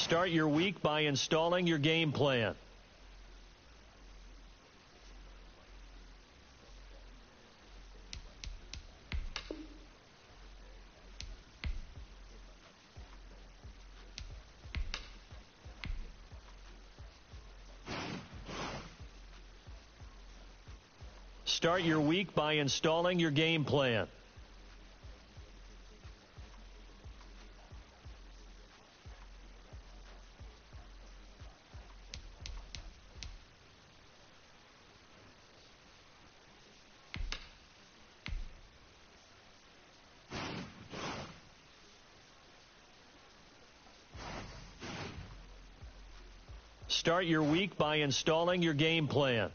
Start your week by installing your game plan. Start your week by installing your game plan. Start your week by installing your game plan.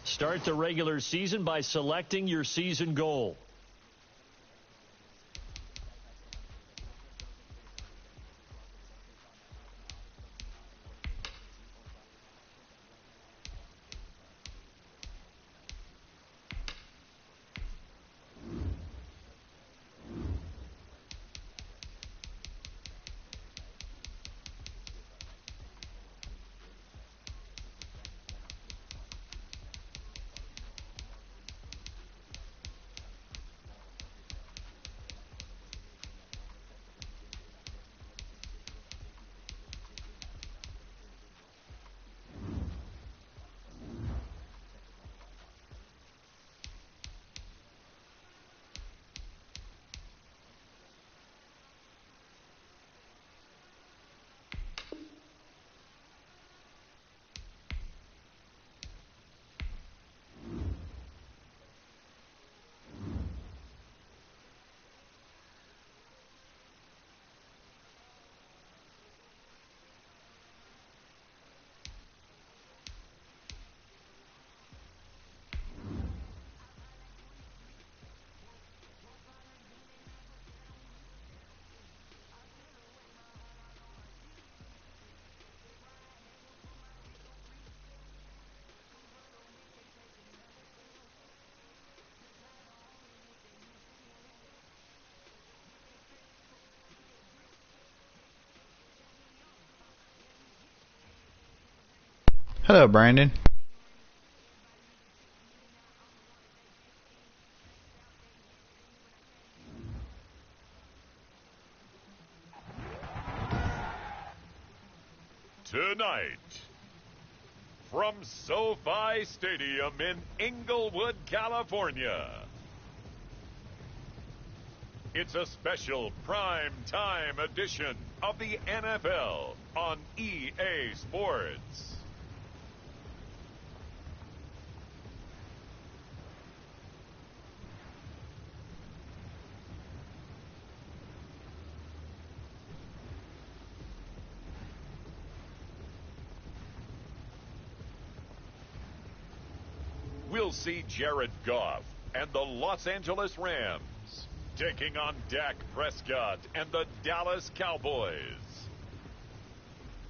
Start the regular season by selecting your season goal. Hello, Brandon. Tonight, from SoFi Stadium in Inglewood, California, it's a special prime time edition of the NFL on EA Sports. We'll see Jared Goff and the Los Angeles Rams taking on Dak Prescott and the Dallas Cowboys.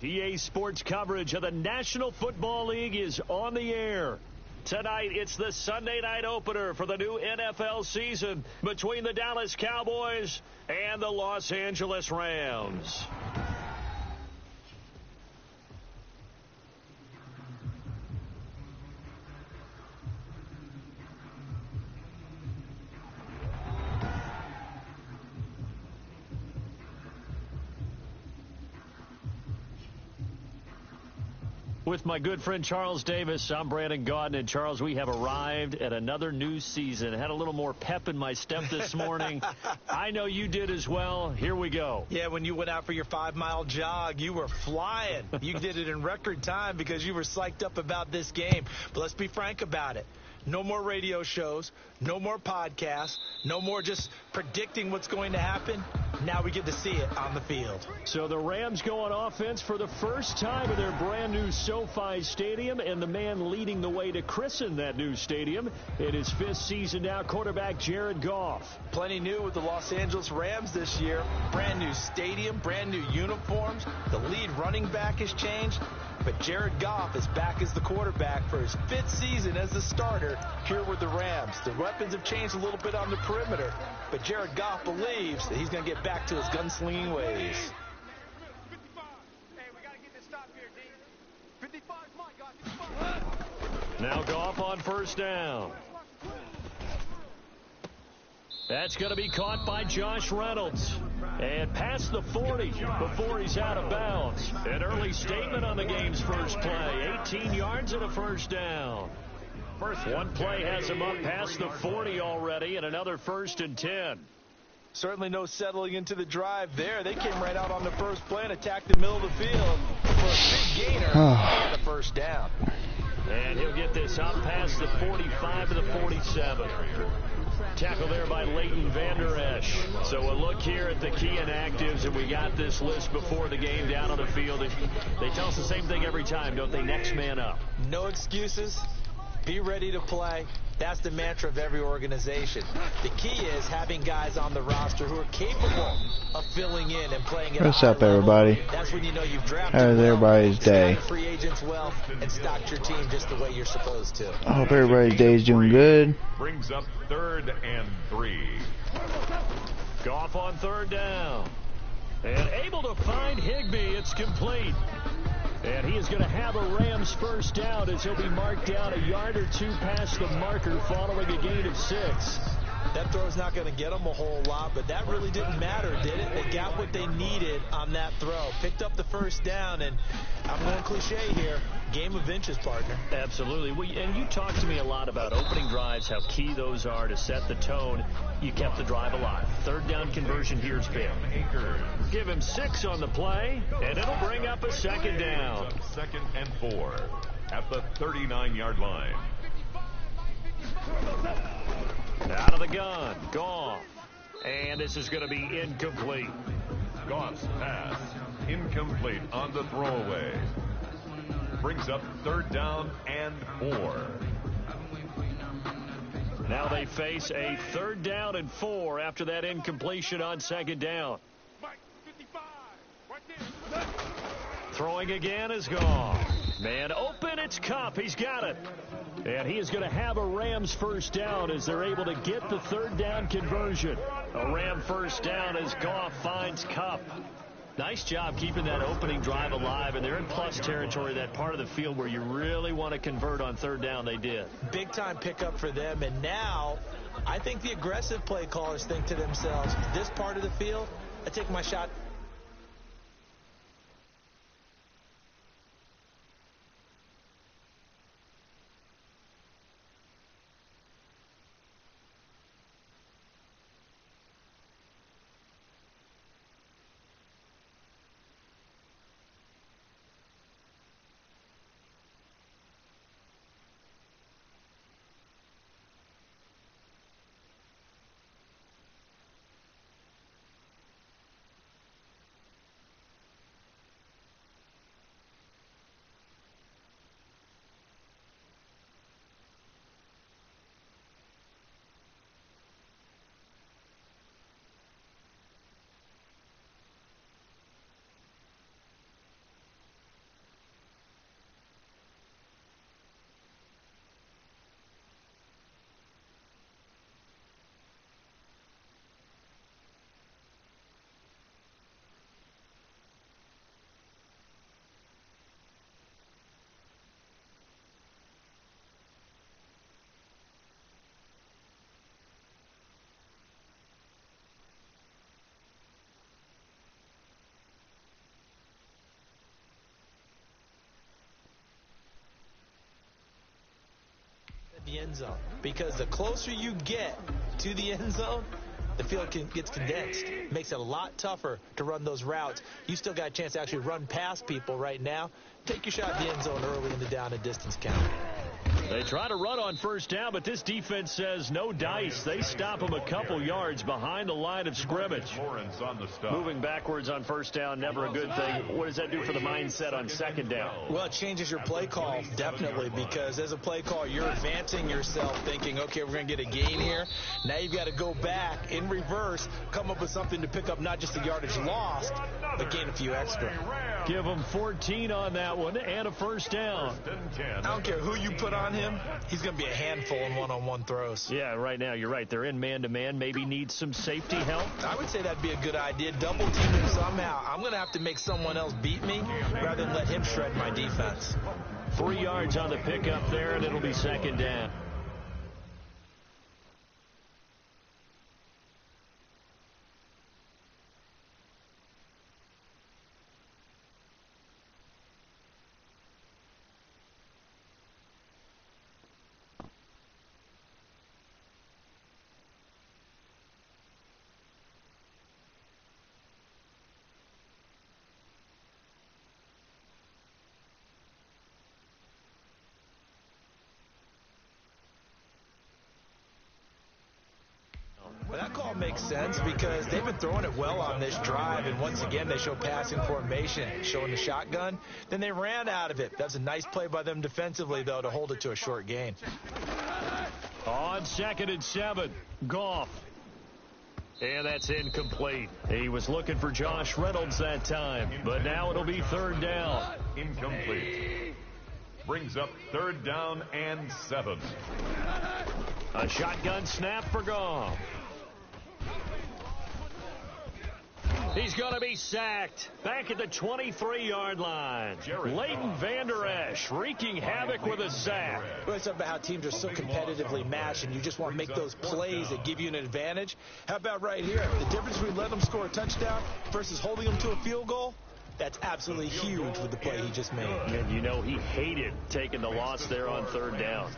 EA Sports coverage of the National Football League is on the air. Tonight, it's the Sunday night opener for the new NFL season between the Dallas Cowboys and the Los Angeles Rams. With my good friend Charles Davis, I'm Brandon Gaudin. And Charles, we have arrived at another new season. Had a little more pep in my step this morning. I know you did as well. Here we go. Yeah, when you went out for your 5-mile jog, you were flying. You did it in record time because you were psyched up about this game. But let's be frank about it. No more radio shows, no more podcasts, no more just predicting what's going to happen. Now we get to see it on the field. So the Rams go on offense for the first time in their brand new SoFi Stadium, and the man leading the way to christen that new stadium in his 5th season now, quarterback Jared Goff. Plenty new with the Los Angeles Rams this year. Brand new stadium, brand new uniforms. The lead running back has changed. But Jared Goff is back as the quarterback for his 5th season as the starter here with the Rams. The weapons have changed a little bit on the perimeter, but Jared Goff believes that he's going to get back to his gunslinging ways. Now Goff on first down. That's going to be caught by Josh Reynolds. And past the 40 before he's out of bounds. An early statement on the game's first play. 18 yards and a first down. One play has him up past the 40 already, and another 1st and 10. Certainly no settling into the drive there. They came right out on the first play and attacked the middle of the field for a big gainer and a first down. And he'll get this up past the 45 to the 47. Tackle there by Leighton Vander Esch. So a look here at the key inactives, and we got this list before the game down on the field. They tell us the same thing every time, don't they? Next man up. No excuses. Be ready to play. That's the mantra of every organization. The key is having guys on the roster who are capable of filling in and playing at What's up, everybody? That's when you know you've drafted How's everybody's day? Free agents well and stocked your team just the way you're supposed to. I hope everybody's day is doing good. Brings up 3rd and 3. Goff on 3rd down. And able to find Higbee. It's complete. And he is going to have a Rams first down as he'll be marked down a yard or 2 past the marker following a gain of 6. That throw's not going to get them a whole lot, but that really didn't matter, did it? They got what they needed on that throw. Picked up the first down, and I'm going cliche here. Game of inches, partner. Absolutely. And you talked to me a lot about opening drives, how key those are to set the tone. You kept the drive alive. 3rd down conversion here's big. Give him 6 on the play, and it'll bring up a 2nd down. 2nd and 4 at the 39-yard line. Out of the gun, Goff. And this is going to be incomplete. Goff's pass incomplete on the throwaway. Brings up 3rd down and 4. Now they face a 3rd down and 4 after that incompletion on 2nd down. Throwing again is Goff. Man open, it's Kupp. He's got it. And he is going to have a Rams first down as they're able to get the 3rd down conversion. A Ram first down as Goff finds Kupp. Nice job keeping that opening drive alive, and they're in plus territory, that part of the field where you really want to convert on 3rd down. They did. Big-time pickup for them, and now I think the aggressive play callers think to themselves, this part of the field, I take my shot. The end zone, because the closer you get to the end zone, the field gets condensed. Makes it a lot tougher to run those routes. You still got a chance to actually run past people right now. Take your shot at the end zone early in the down and distance count. They try to run on first down, but this defense says no dice. They stop them a couple yards behind the line of scrimmage. Moving backwards on first down, never a good thing. What does that do for the mindset on second down? Well, it changes your play call, definitely, because as a play call, you're advancing yourself thinking, okay, we're going to get a gain here. Now you've got to go back in reverse, come up with something to pick up not just the yardage lost, but gain a few extra. Give them 14 on that one and a first down. I don't care who you put on him. He's going to be a handful in one-on-one throws. Yeah, right now, you're right. They're in man-to-man. Maybe need some safety help. I would say that'd be a good idea. Double team him somehow. I'm going to have to make someone else beat me rather than let him shred my defense. 3 yards on the pickup there, and it'll be second down. Well, that call makes sense because they've been throwing it well on this drive, and once again they show passing formation, showing the shotgun. Then they ran out of it. That's a nice play by them defensively, though, to hold it to a short gain. On 2nd and 7, Goff. And that's incomplete. He was looking for Josh Reynolds that time, but now it'll be 3rd down. Incomplete. Brings up 3rd down and 7. A shotgun snap for Goff. He's going to be sacked. Back at the 23-yard line. Leighton Vander Esch wreaking havoc with a sack. Well, it's about how teams are so competitively matched, and you just want to make those plays that give you an advantage. How about right here? The difference between letting them score a touchdown versus holding them to a field goal, that's absolutely huge with the play he just made. And you know he hated taking the loss there on 3rd down.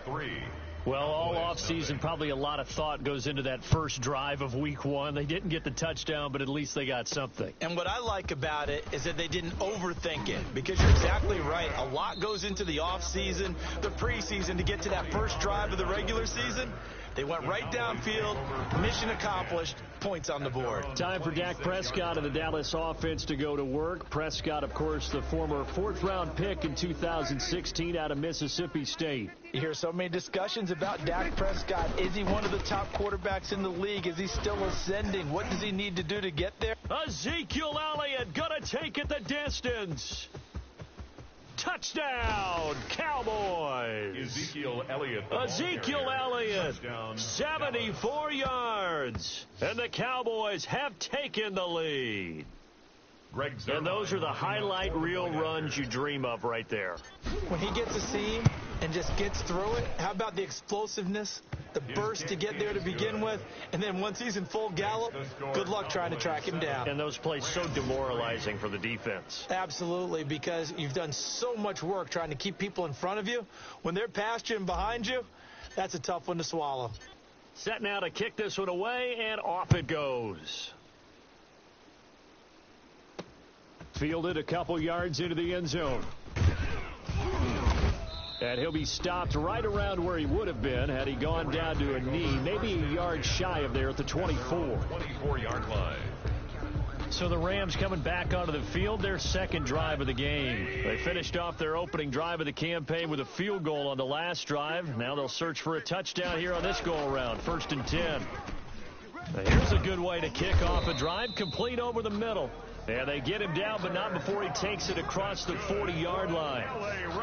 Well, all offseason, probably a lot of thought goes into that first drive of week 1. They didn't get the touchdown, but at least they got something. And what I like about it is that they didn't overthink it, because you're exactly right. A lot goes into the offseason, the preseason, to get to that first drive of the regular season. They went right downfield, mission accomplished, points on the board. Time for Dak Prescott and the Dallas offense to go to work. Prescott, of course, the former 4th-round pick in 2016 out of Mississippi State. You hear so many discussions about Dak Prescott. Is he one of the top quarterbacks in the league? Is he still ascending? What does he need to do to get there? Ezekiel Elliott gonna take it the distance. Touchdown, Cowboys. Ezekiel Elliott. 74 yards. And the Cowboys have taken the lead. And those are the highlight reel runs you dream of right there. When he gets a seam and just gets through it, how about the explosiveness, the burst to get there to begin with, and then once he's in full gallop, good luck trying to track him down. And those plays so demoralizing for the defense. Absolutely, because you've done so much work trying to keep people in front of you. When they're past you and behind you, that's a tough one to swallow. Set now to kick this one away, and off it goes. Fielded a couple yards into the end zone. And he'll be stopped right around where he would have been had he gone down to a knee, maybe a yard shy of there at the 24-yard line. So the Rams coming back onto the field, their 2nd drive of the game. They finished off their opening drive of the campaign with a field goal on the last drive. Now they'll search for a touchdown here on this go-around, 1st and 10. Now here's a good way to kick off a drive, complete over the middle. And they get him down, but not before he takes it across the 40-yard line.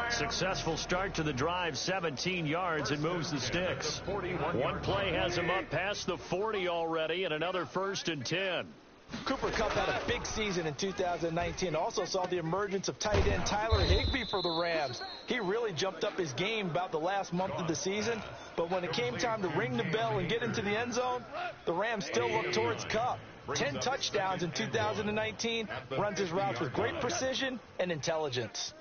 Successful start to the drive, 17 yards, and moves the sticks. One play has him up past the 40 already, and another 1st and 10. Cooper Kupp had a big season in 2019. Also saw the emergence of tight end Tyler Higbee for the Rams. He really jumped up his game about the last month of the season. But when it came time to ring the bell and get into the end zone, the Rams still looked towards Kupp. 10 touchdowns in 2019, runs his routes with great precision and intelligence.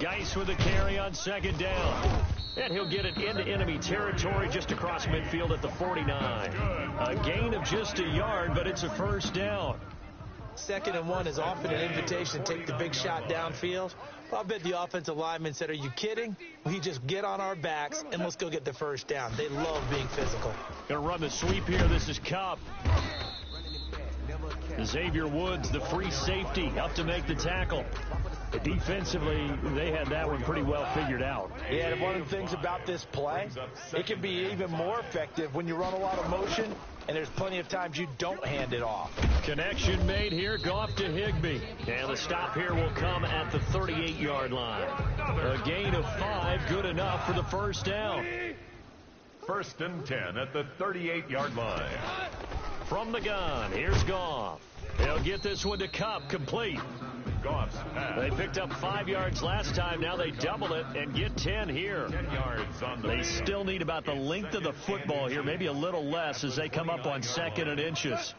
Geis with a carry on 2nd down. And he'll get it into enemy territory just across midfield at the 49. A gain of just a yard, but it's a 1st down. 2nd and 1 is often an invitation to take the big shot downfield. Well, I bet the offensive lineman said, are you kidding? We just get on our backs and let's go get the first down. They love being physical. Going to run the sweep here. This is Cup. Xavier Woods, the free safety, up to make the tackle. Defensively, they had that one pretty well figured out. Yeah, and one of the things about this play, it can be even more effective when you run a lot of motion, and there's plenty of times you don't hand it off. Connection made here, Goff to Higbee. And the stop here will come at the 38-yard line. A gain of 5, good enough for the first down. 1st and 10 at the 38-yard line. From the gun, here's Goff. He'll get this one to Cup, complete. Goff's pass. They picked up 5 yards last time. Now they double it and get 10 here. 10 yards on the They still need about the length of the football here, maybe a little less as they come up on 2nd and inches.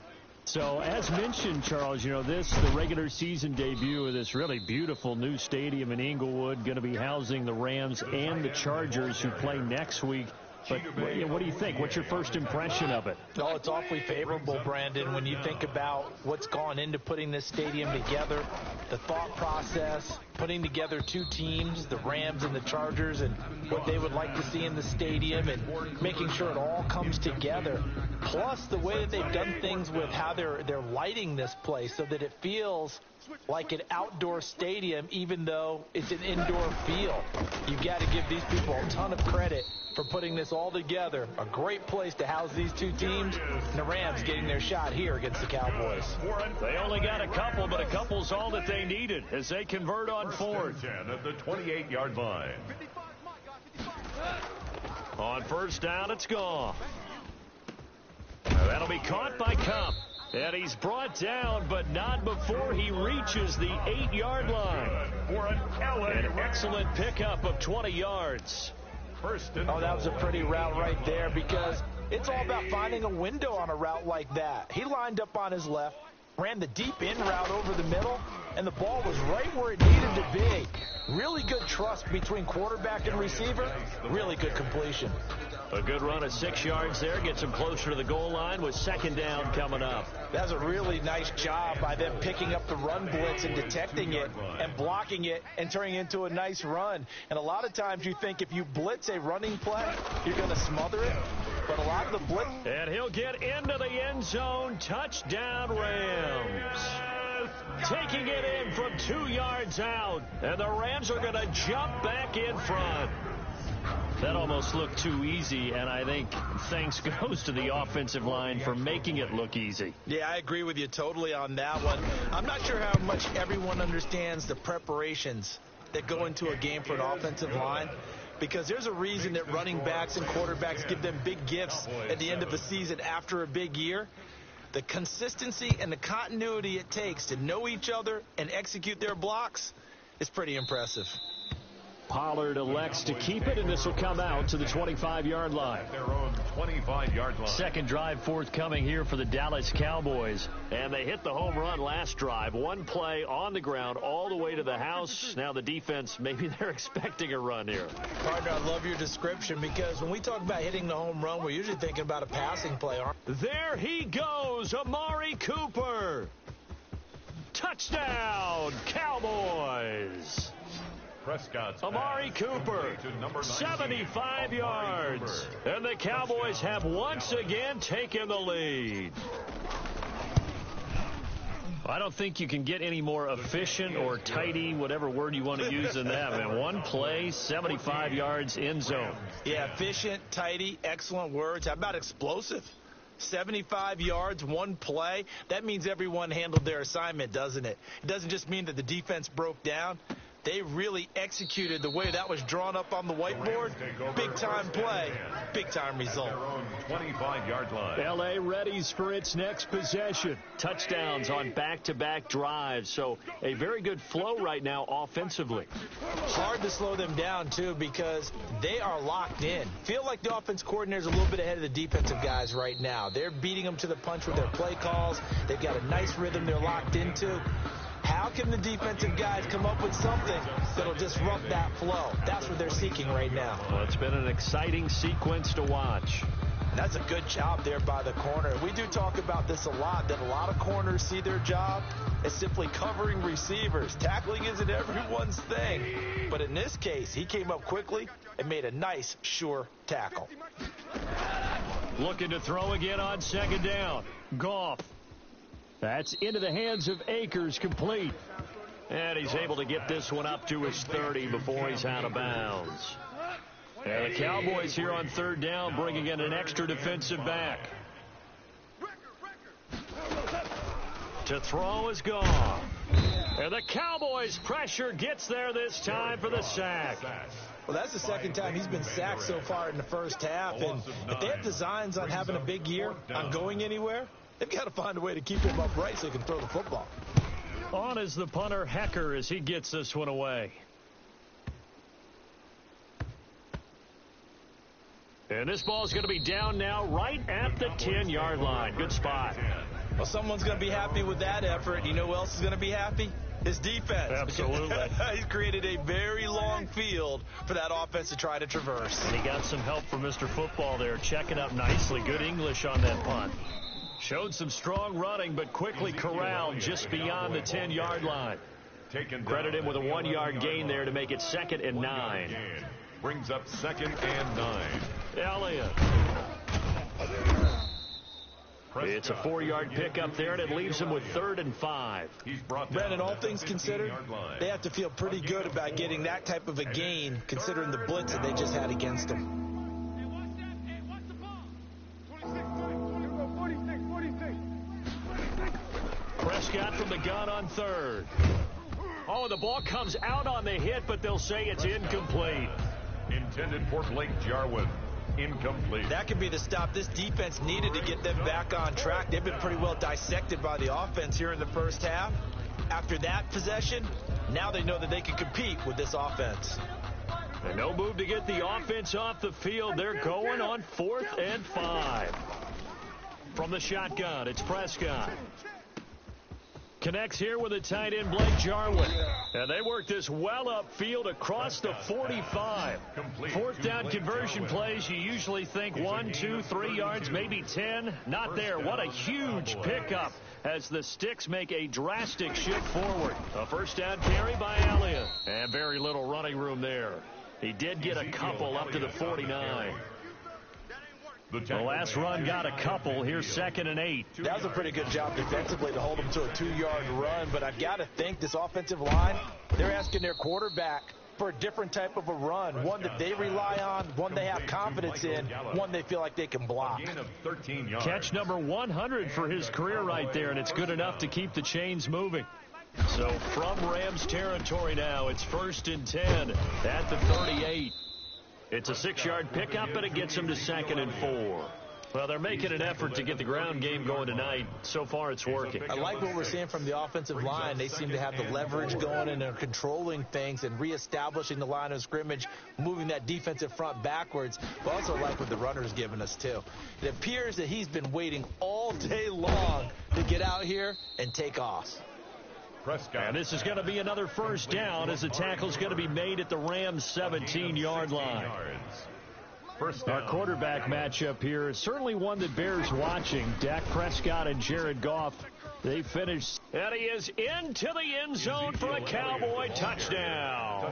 So, as mentioned, Charles, you know, the regular season debut of this really beautiful new stadium in Inglewood, going to be housing the Rams and the Chargers who play next week. But what do you think? What's your first impression of it? Oh, it's awfully favorable, Brandon, when you think about what's gone into putting this stadium together, the thought process, putting together 2 teams, the Rams and the Chargers, and what they would like to see in the stadium, and making sure it all comes together. Plus, the way that they've done things with how they're lighting this place so that it feels like an outdoor stadium, even though it's an indoor field. You've got to give these people a ton of credit for putting this all together. A great place to house these 2 teams, and the Rams getting their shot here against the Cowboys. They only got a couple, but a couple's all that they needed as they convert on 4th. 10 at the 28-yard line. On 1st down, it's gone. That'll be caught by Cup. And he's brought down, but not before he reaches the 8-yard line. An excellent pickup of 20 yards. Oh, that was a pretty route right there, because it's all about finding a window on a route like that. He lined up on his left, ran the deep in route over the middle, and the ball was right where it needed to be. Really good trust between quarterback and receiver. Really good completion. A good run of 6 yards there. Gets him closer to the goal line with 2nd down coming up. That's a really nice job by them picking up the run blitz and detecting it and blocking it and turning it into a nice run. And a lot of times you think if you blitz a running play, you're going to smother it. But a lot of the blitz. And he'll get into the end zone. Touchdown, Rams. Taking it in from 2 yards out. And the Rams are going to jump back in front. That almost looked too easy, and I think thanks goes to the offensive line for making it look easy. Yeah, I agree with you totally on that one. I'm not sure how much everyone understands the preparations that go into a game for an offensive line, because there's a reason that running backs and quarterbacks give them big gifts at the end of the season after a big year. The consistency and the continuity it takes to know each other and execute their blocks is pretty impressive. Pollard elects to keep it, and this will come out to the 25-yard line. Their own 25-yard line. Second drive forthcoming here for the Dallas Cowboys. And they hit the home run last drive. One play on the ground all the way to the house. Now the defense, maybe they're expecting a run here. Partner, I love your description, because when we talk about hitting the home run, we're usually thinking about a passing play. There he goes, Amari Cooper. Touchdown, Cowboys. Amari Cooper, 75 yards. And the Cowboys have once again taken the lead. I don't think you can get any more efficient or tidy, whatever word you want to use in that, man. One play, 75 yards, end zone. Yeah, efficient, tidy, excellent words. How about explosive? 75 yards, one play. That means everyone handled their assignment, doesn't it? It doesn't just mean that the defense broke down. They really executed the way that was drawn up on the whiteboard. Big-time play, big-time result. 25-yard line. L.A. readies for its next possession. Touchdowns on back-to-back drives. So a very good flow right now offensively. Hard to slow them down, too, because they are locked in. Feel like the offense coordinator's a little bit ahead of the defensive guys right now. They're beating them to the punch with their play calls. They've got a nice rhythm they're locked into. How can the defensive guys come up with something that'll disrupt that flow? That's what they're seeking right now. Well, it's been an exciting sequence to watch. That's a good job there by the corner. We do talk about this a lot, that a lot of corners see their job as simply covering receivers. Tackling isn't everyone's thing. But in this case, he came up quickly and made a nice, sure tackle. Looking to throw again on second down. Goff. That's into the hands of Akers, complete. And he's able to get this one up to his 30 before he's out of bounds. And the Cowboys here on third down bringing in an extra defensive back. To throw is gone. And the Cowboys pressure gets there this time for the sack. Well, that's the second time he's been sacked so far in the first half. And if they have designs on having a big year, on going anywhere, they've got to find a way to keep him upright so he can throw the football. On is the punter, Hecker, as he gets this one away. And this ball's going to be down now right at the 10-yard line. Good spot. Well, someone's going to be happy with that effort. You know who else is going to be happy? His defense. Absolutely. He's created a very long field for that offense to try to traverse. And he got some help from Mr. Football there, checking up nicely. Good English on that punt. Showed some strong running, but quickly corralled just beyond the 10-yard line. Credit him with a 1-yard gain there to make it 2nd and 9. Brings up 2nd and 9. Elliott. It's a 4-yard pickup there, and it leaves him with 3rd and 5. Brandon, all things considered, they have to feel pretty good about getting that type of a gain, considering the blitz that they just had against them. Prescott from the gun on 3rd. Oh, the ball comes out on the hit, but they'll say it's incomplete. Intended for Blake Jarwin. Incomplete. That could be the stop this defense needed to get them back on track. They've been pretty well dissected by the offense here in the first half. After that possession, now they know that they can compete with this offense. And no move to get the offense off the field. They're going on 4th and 5. From the shotgun, it's Prescott. Connects here with the tight end, Blake Jarwin. And they work this well upfield across the 45. 4th down conversion plays, you usually think 1, 2, 3 yards, maybe 10. Not there. What a huge pickup as the sticks make a drastic shift forward. A 1st down carry by Elliott. And very little running room there. He did get a couple up to the 49. The last run got a couple. Here's 2nd and 8. That was a pretty good job defensively to hold them to a 2-yard run. But I've got to think this offensive line, they're asking their quarterback for a different type of a run. One that they rely on, one they have confidence in, one they feel like they can block. Catch number 100 for his career right there, and it's good enough to keep the chains moving. So from Rams territory now, it's 1st and 10 at the 38. It's a 6-yard pickup, and it gets them to 2nd and 4. Well, they're making an effort to get the ground game going tonight. So far, it's working. I like what we're seeing from the offensive line. They seem to have the leverage going, and they're controlling things and reestablishing the line of scrimmage, moving that defensive front backwards. But also like what the runner's giving us, too. It appears that he's been waiting all day long to get out here and take off. And this is going to be another 1st down as the tackle's going to be made at the Rams' 17-yard line. Our quarterback matchup here is certainly one that bears watching. Dak Prescott and Jared Goff, they finished. And he is into the end zone for a Cowboy touchdown.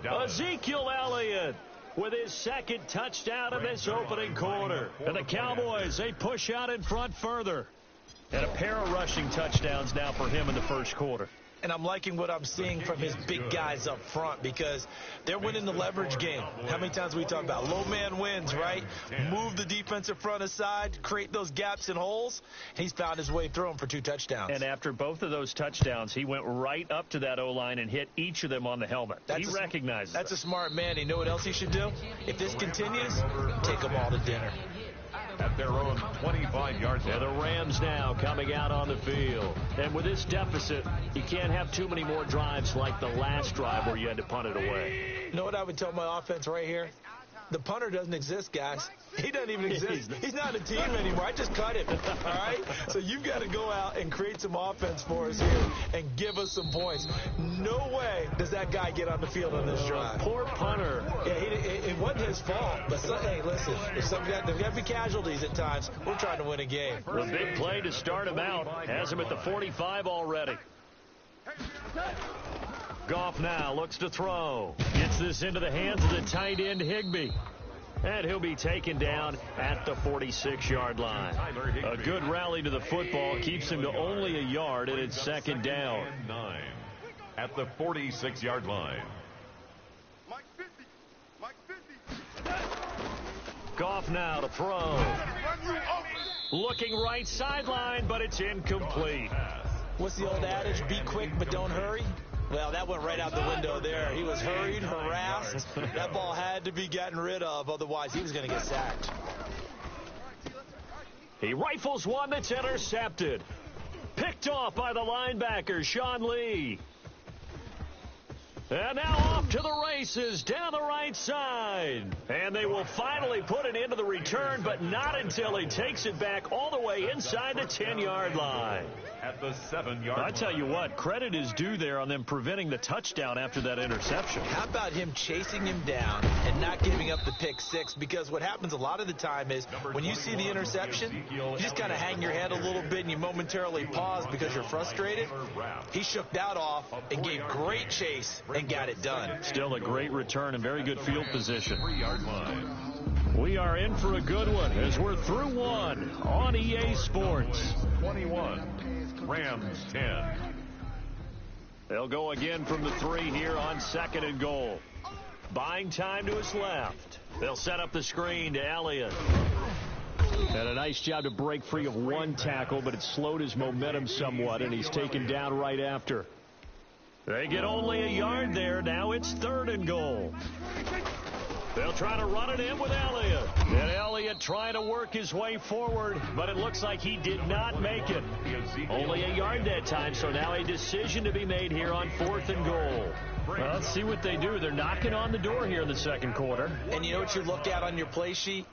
Ezekiel Elliott with his 2nd touchdown in this opening quarter. And the Cowboys, they push out in front further. And a pair of rushing touchdowns now for him in the first quarter. And I'm liking what I'm seeing from his big guys up front because they're winning the leverage game. How many times we talk about low man wins, right? Move the defensive front aside, create those gaps and holes. He's found his way through them for 2 touchdowns. And after both of those touchdowns, he went right up to that O-line and hit each of them on the helmet. He recognizes That's a smart man. You know what else he should do? If this continues, take them all to dinner. At their own 25-yard line. The Rams now coming out on the field. And with this deficit, you can't have too many more drives like the last drive where you had to punt it away. You know what I would tell my offense right here? The punter doesn't exist, guys. He doesn't even exist. He's not a team anymore. I just cut him, all right? So you've got to go out and create some offense for us here and give us some points. No way does that guy get on the field on this drive. Poor punter. Yeah, it wasn't his fault. But, hey, listen, there's got to be casualties at times. We're trying to win a game. The big play to start him out has him at the 45 already. Goff now looks to throw. Gets this into the hands of the tight end Higbee. And he'll be taken down at the 46-yard line. A good rally to the football keeps him to only a yard, and it's second down. 9 at the 46-yard line. Goff now to throw. Looking right sideline, but it's incomplete. What's the old adage? Be quick, but don't hurry. Well, that went right out the window there. He was hurried, harassed. That ball had to be gotten rid of, otherwise he was going to get sacked. He rifles one that's intercepted. Picked off by the linebacker, Sean Lee. And now off to the races down the right side. And they will finally put it into the return, but not until he takes it back all the way inside the 10-yard line. At the 7-yard line. I tell you what, credit is due there on them preventing the touchdown after that interception. How about him chasing him down and not giving up the pick six? Because what happens a lot of the time is when you see the interception, you just kind of hang your head a little bit and you momentarily pause because you're frustrated. He shook that off and gave great chase and got it done. Still a great return and very good field position. 3-yard line. We are in for a good one as we're through one on EA Sports. 21. Rams 10. They'll go again from the 3 here on 2nd and goal. Buying time to his left. They'll set up the screen to Elliott. And a nice job to break free of one tackle, but it slowed his momentum somewhat, and he's taken down right after. They get only a yard there. Now it's 3rd and goal. They'll try to run it in with Elliott. And Elliott trying to work his way forward, but it looks like he did not make it. Only a yard that time, so now a decision to be made here on 4th and goal. Well, let's see what they do. They're knocking on the door here in the second quarter. And you know what you look at on your play sheet?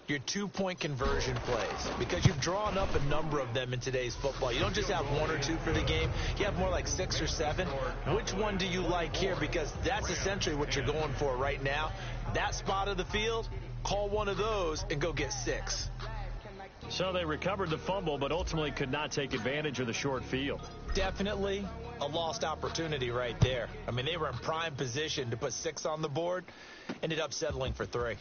Your 2-point conversion plays, because you've drawn up a number of them in today's football. You don't just have 1 or 2 for the game. You have more like 6 or 7. Which one do you like here? Because that's essentially what you're going for right now. That spot of the field, call one of those and go get 6. So they recovered the fumble, but ultimately could not take advantage of the short field. Definitely a lost opportunity right there. I mean, they were in prime position to put 6 on the board, ended up settling for 3.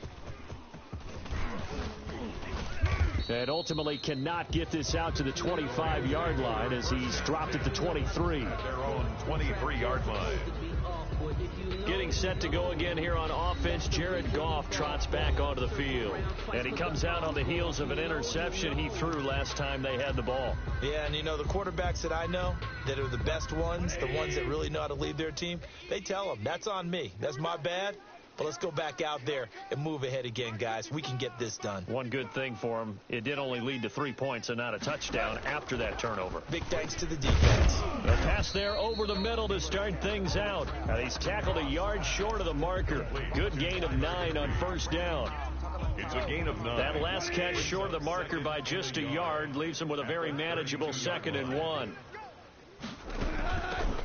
And ultimately cannot get this out to the 25-yard line as he's dropped at the 23. Their own 23-yard line. Getting set to go again here on offense, Jared Goff trots back onto the field. And he comes out on the heels of an interception he threw last time they had the ball. Yeah, and you know, the quarterbacks that I know that are the best ones, the ones that really know how to lead their team, they tell them, that's on me. That's my bad. But let's go back out there and move ahead again, guys. We can get this done. One good thing for him, it did only lead to 3 points and not a touchdown after that turnover. Big thanks to the defense. The pass there over the middle to start things out. And he's tackled a yard short of the marker. Good gain of 9 on 1st down. It's a gain of 9. That last catch short of the marker by just a yard leaves him with a very manageable 2nd and 1.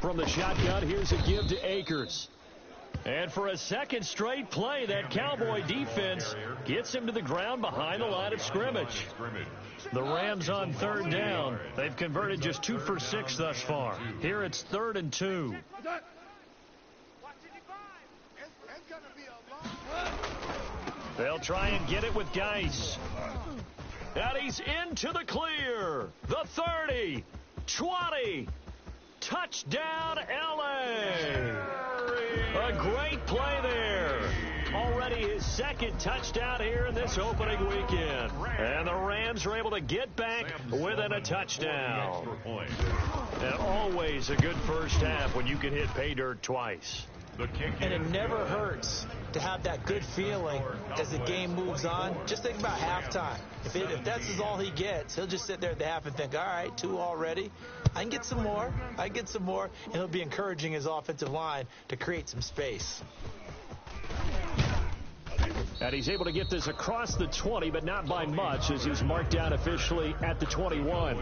From the shotgun, here's a give to Akers. And for a second straight play, that Cowboy defense gets him to the ground behind the line of scrimmage. The Rams on 3rd down. They've converted just 2 for 6 thus far. Here it's 3rd and 2. They'll try and get it with Geis. And he's into the clear. The 30, 20, touchdown LA. A great play there. Already his 2nd touchdown here in this opening weekend. And the Rams are able to get back within a touchdown. And always a good first half when you can hit pay dirt twice. And it never hurts to have that good feeling as the game moves on. Just think about halftime. If that's all he gets, he'll just sit there at the half and think, all right, 2 already. I can get some more. And he'll be encouraging his offensive line to create some space. And he's able to get this across the 20, but not by much, as he's marked down officially at the 21.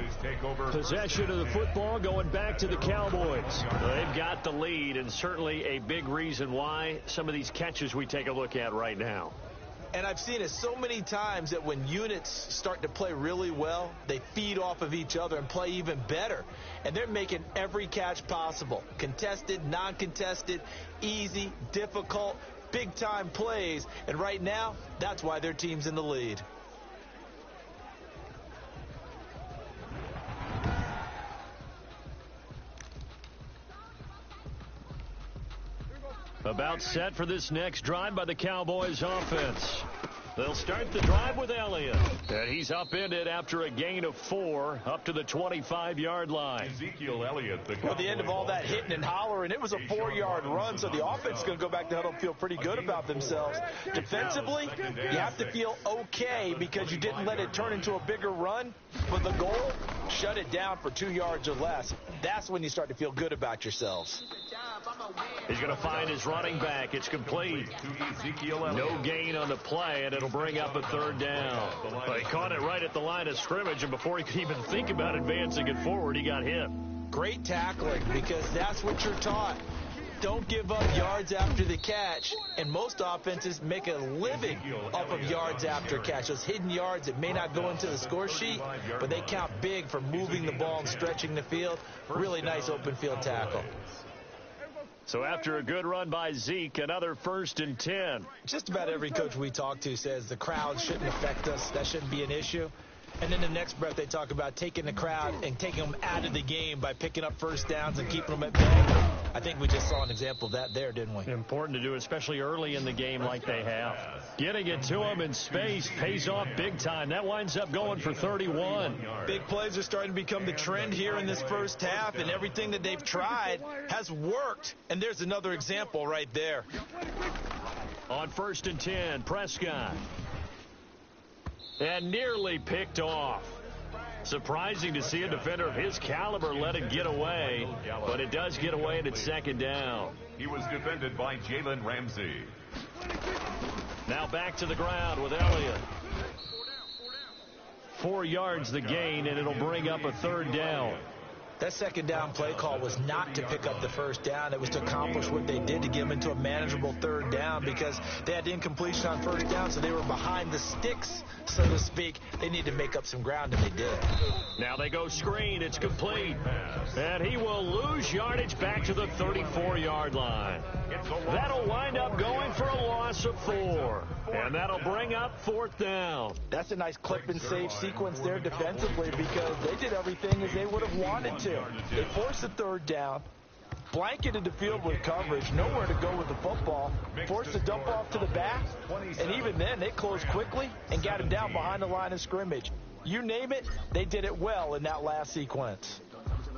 Possession of the football going back to the Cowboys. They've got the lead, and certainly a big reason why some of these catches we take a look at right now. And I've seen it so many times that when units start to play really well, they feed off of each other and play even better. And they're making every catch possible. Contested, non-contested, easy, difficult, big-time plays. And right now, that's why their team's in the lead. About set for this next drive by the Cowboys offense. They'll start the drive with Elliott. And he's upended after a gain of 4 up to the 25-yard line. Ezekiel Elliott, Well, the end of all that hitting and hollering, it was a 4-yard run, so the offense is going to go back to huddle and feel pretty good about themselves. Defensively, you have to feel okay because you didn't let it turn into a bigger run. But the goal, shut it down for 2 yards or less. That's when you start to feel good about yourselves. He's going to find his running back. It's complete. No gain on the play, and it'll bring up a 3rd down. Well, he caught it right at the line of scrimmage, and before he could even think about advancing it forward, he got hit. Great tackling, because that's what you're taught. Don't give up yards after the catch, and most offenses make a living off of yards after catch. Those hidden yards that may not go into the score sheet, but they count big for moving the ball and stretching the field. Really nice open field tackle. So after a good run by Zeke, another 1st and 10. Just about every coach we talk to says the crowd shouldn't affect us. That shouldn't be an issue. And then the next breath they talk about taking the crowd and taking them out of the game by picking up 1st downs and keeping them at bay. I think we just saw an example of that there, didn't we? Important to do, especially early in the game like they have. Getting it to him in space pays off big time. That winds up going for 31. Big plays are starting to become the trend here in this first half, and everything that they've tried has worked. And there's another example right there. On 1st and 10, Prescott. And nearly picked off. Surprising to see a defender of his caliber let it get away, but it does get away and it's 2nd down. He was defended by Jalen Ramsey. Now back to the ground with Elliott. 4 yards the gain, and it'll bring up a 3rd down. That 2nd down play call was not to pick up the 1st down. It was to accomplish what they did to get them into a manageable 3rd down because they had incompletion on 1st down, so they were behind the sticks, so to speak. They need to make up some ground, and they did. Now they go screen. It's complete. And he will lose yardage back to the 34-yard line. That'll wind up going for a loss of 4. And that'll bring up 4th down. That's a nice clip and save sequence there defensively because they did everything as they would have wanted to. They forced the 3rd down, blanketed the field with coverage, nowhere to go with the football, forced the dump off to the back, and even then they closed quickly and got him down behind the line of scrimmage. You name it, they did it well in that last sequence.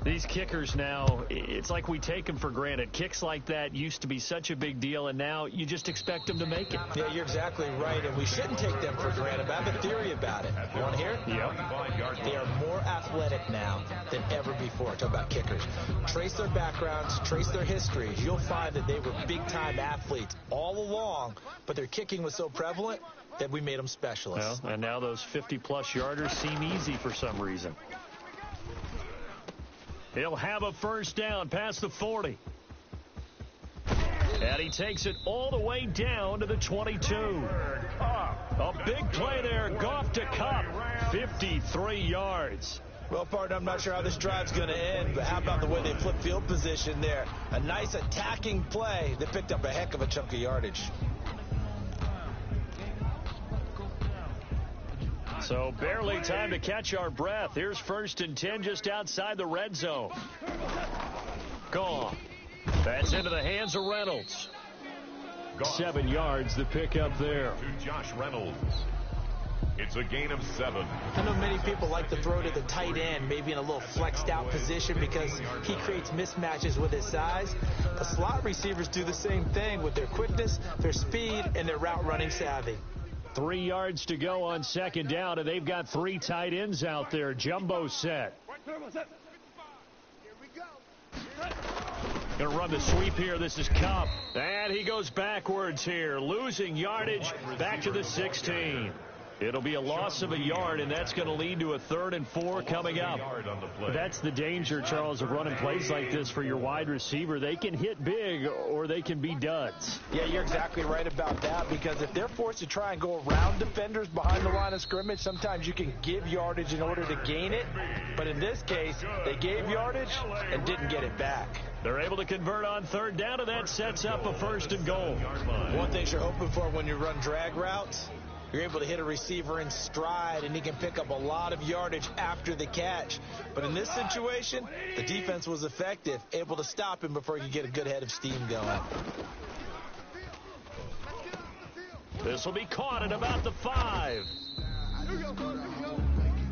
These kickers now, it's like we take them for granted. Kicks like that used to be such a big deal, and now you just expect them to make it. Yeah, you're exactly right, and we shouldn't take them for granted. But I have a theory about it. You want to hear it? Yep. They are more athletic now than ever before. Talk about kickers. Trace their backgrounds, trace their histories. You'll find that they were big-time athletes all along, but their kicking was so prevalent that we made them specialists. Well, and now those 50-plus yarders seem easy for some reason. He'll have a 1st down past the 40. And he takes it all the way down to the 22. A big play there. Goff to Cup. 53 yards. Well, partner, I'm not sure how this drive's going to end, but how about the way they flip field position there? A nice attacking play that picked up a heck of a chunk of yardage. So barely time to catch our breath. Here's 1st and 10 just outside the red zone. Gone. That's into the hands of Reynolds. 7 yards the pick up there. To Josh Reynolds. It's a gain of 7. I know many people like to throw to the tight end, maybe in a little flexed out position because he creates mismatches with his size. The slot receivers do the same thing with their quickness, their speed, and their route running savvy. 3 yards to go on 2nd down, and they've got 3 tight ends out there. Jumbo set. Going to run the sweep here. This is Cup. And he goes backwards here, losing yardage back to the 16. It'll be a loss of a yard, and that's going to lead to a 3rd and 4 coming up. That's the danger, Charles, of running plays like this for your wide receiver. They can hit big, or they can be duds. Yeah, you're exactly right about that, because if they're forced to try and go around defenders behind the line of scrimmage, sometimes you can give yardage in order to gain it. But in this case, they gave yardage and didn't get it back. They're able to convert on 3rd down, and that sets up a 1st and goal. One thing you're hoping for when you run drag routes, you're able to hit a receiver in stride, and he can pick up a lot of yardage after the catch. But in this situation, the defense was effective, able to stop him before he could get a good head of steam going. This will be caught at about the 5.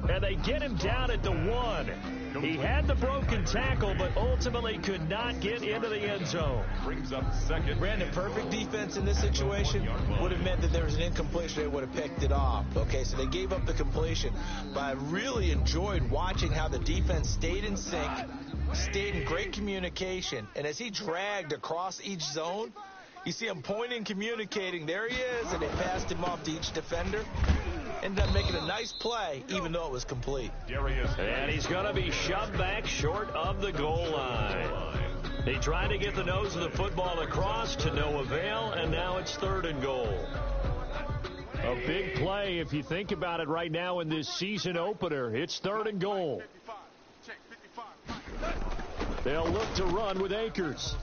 And they get him down at the 1. He had the broken tackle, but ultimately could not get into the end zone. Brings up 2nd. Brandon, perfect defense in this situation would have meant that there was an incompletion. They would have picked it off. Okay, so they gave up the completion. But I really enjoyed watching how the defense stayed in sync, stayed in great communication. And as he dragged across each zone, you see him pointing, communicating. There he is, and they passed him off to each defender. Ended up making a nice play, even though it was complete. And he's going to be shoved back short of the goal line. They tried to get the nose of the football across to no avail, and now it's 3rd and goal. A big play if you think about it right now in this season opener. It's 3rd and goal. They'll look to run with Akers.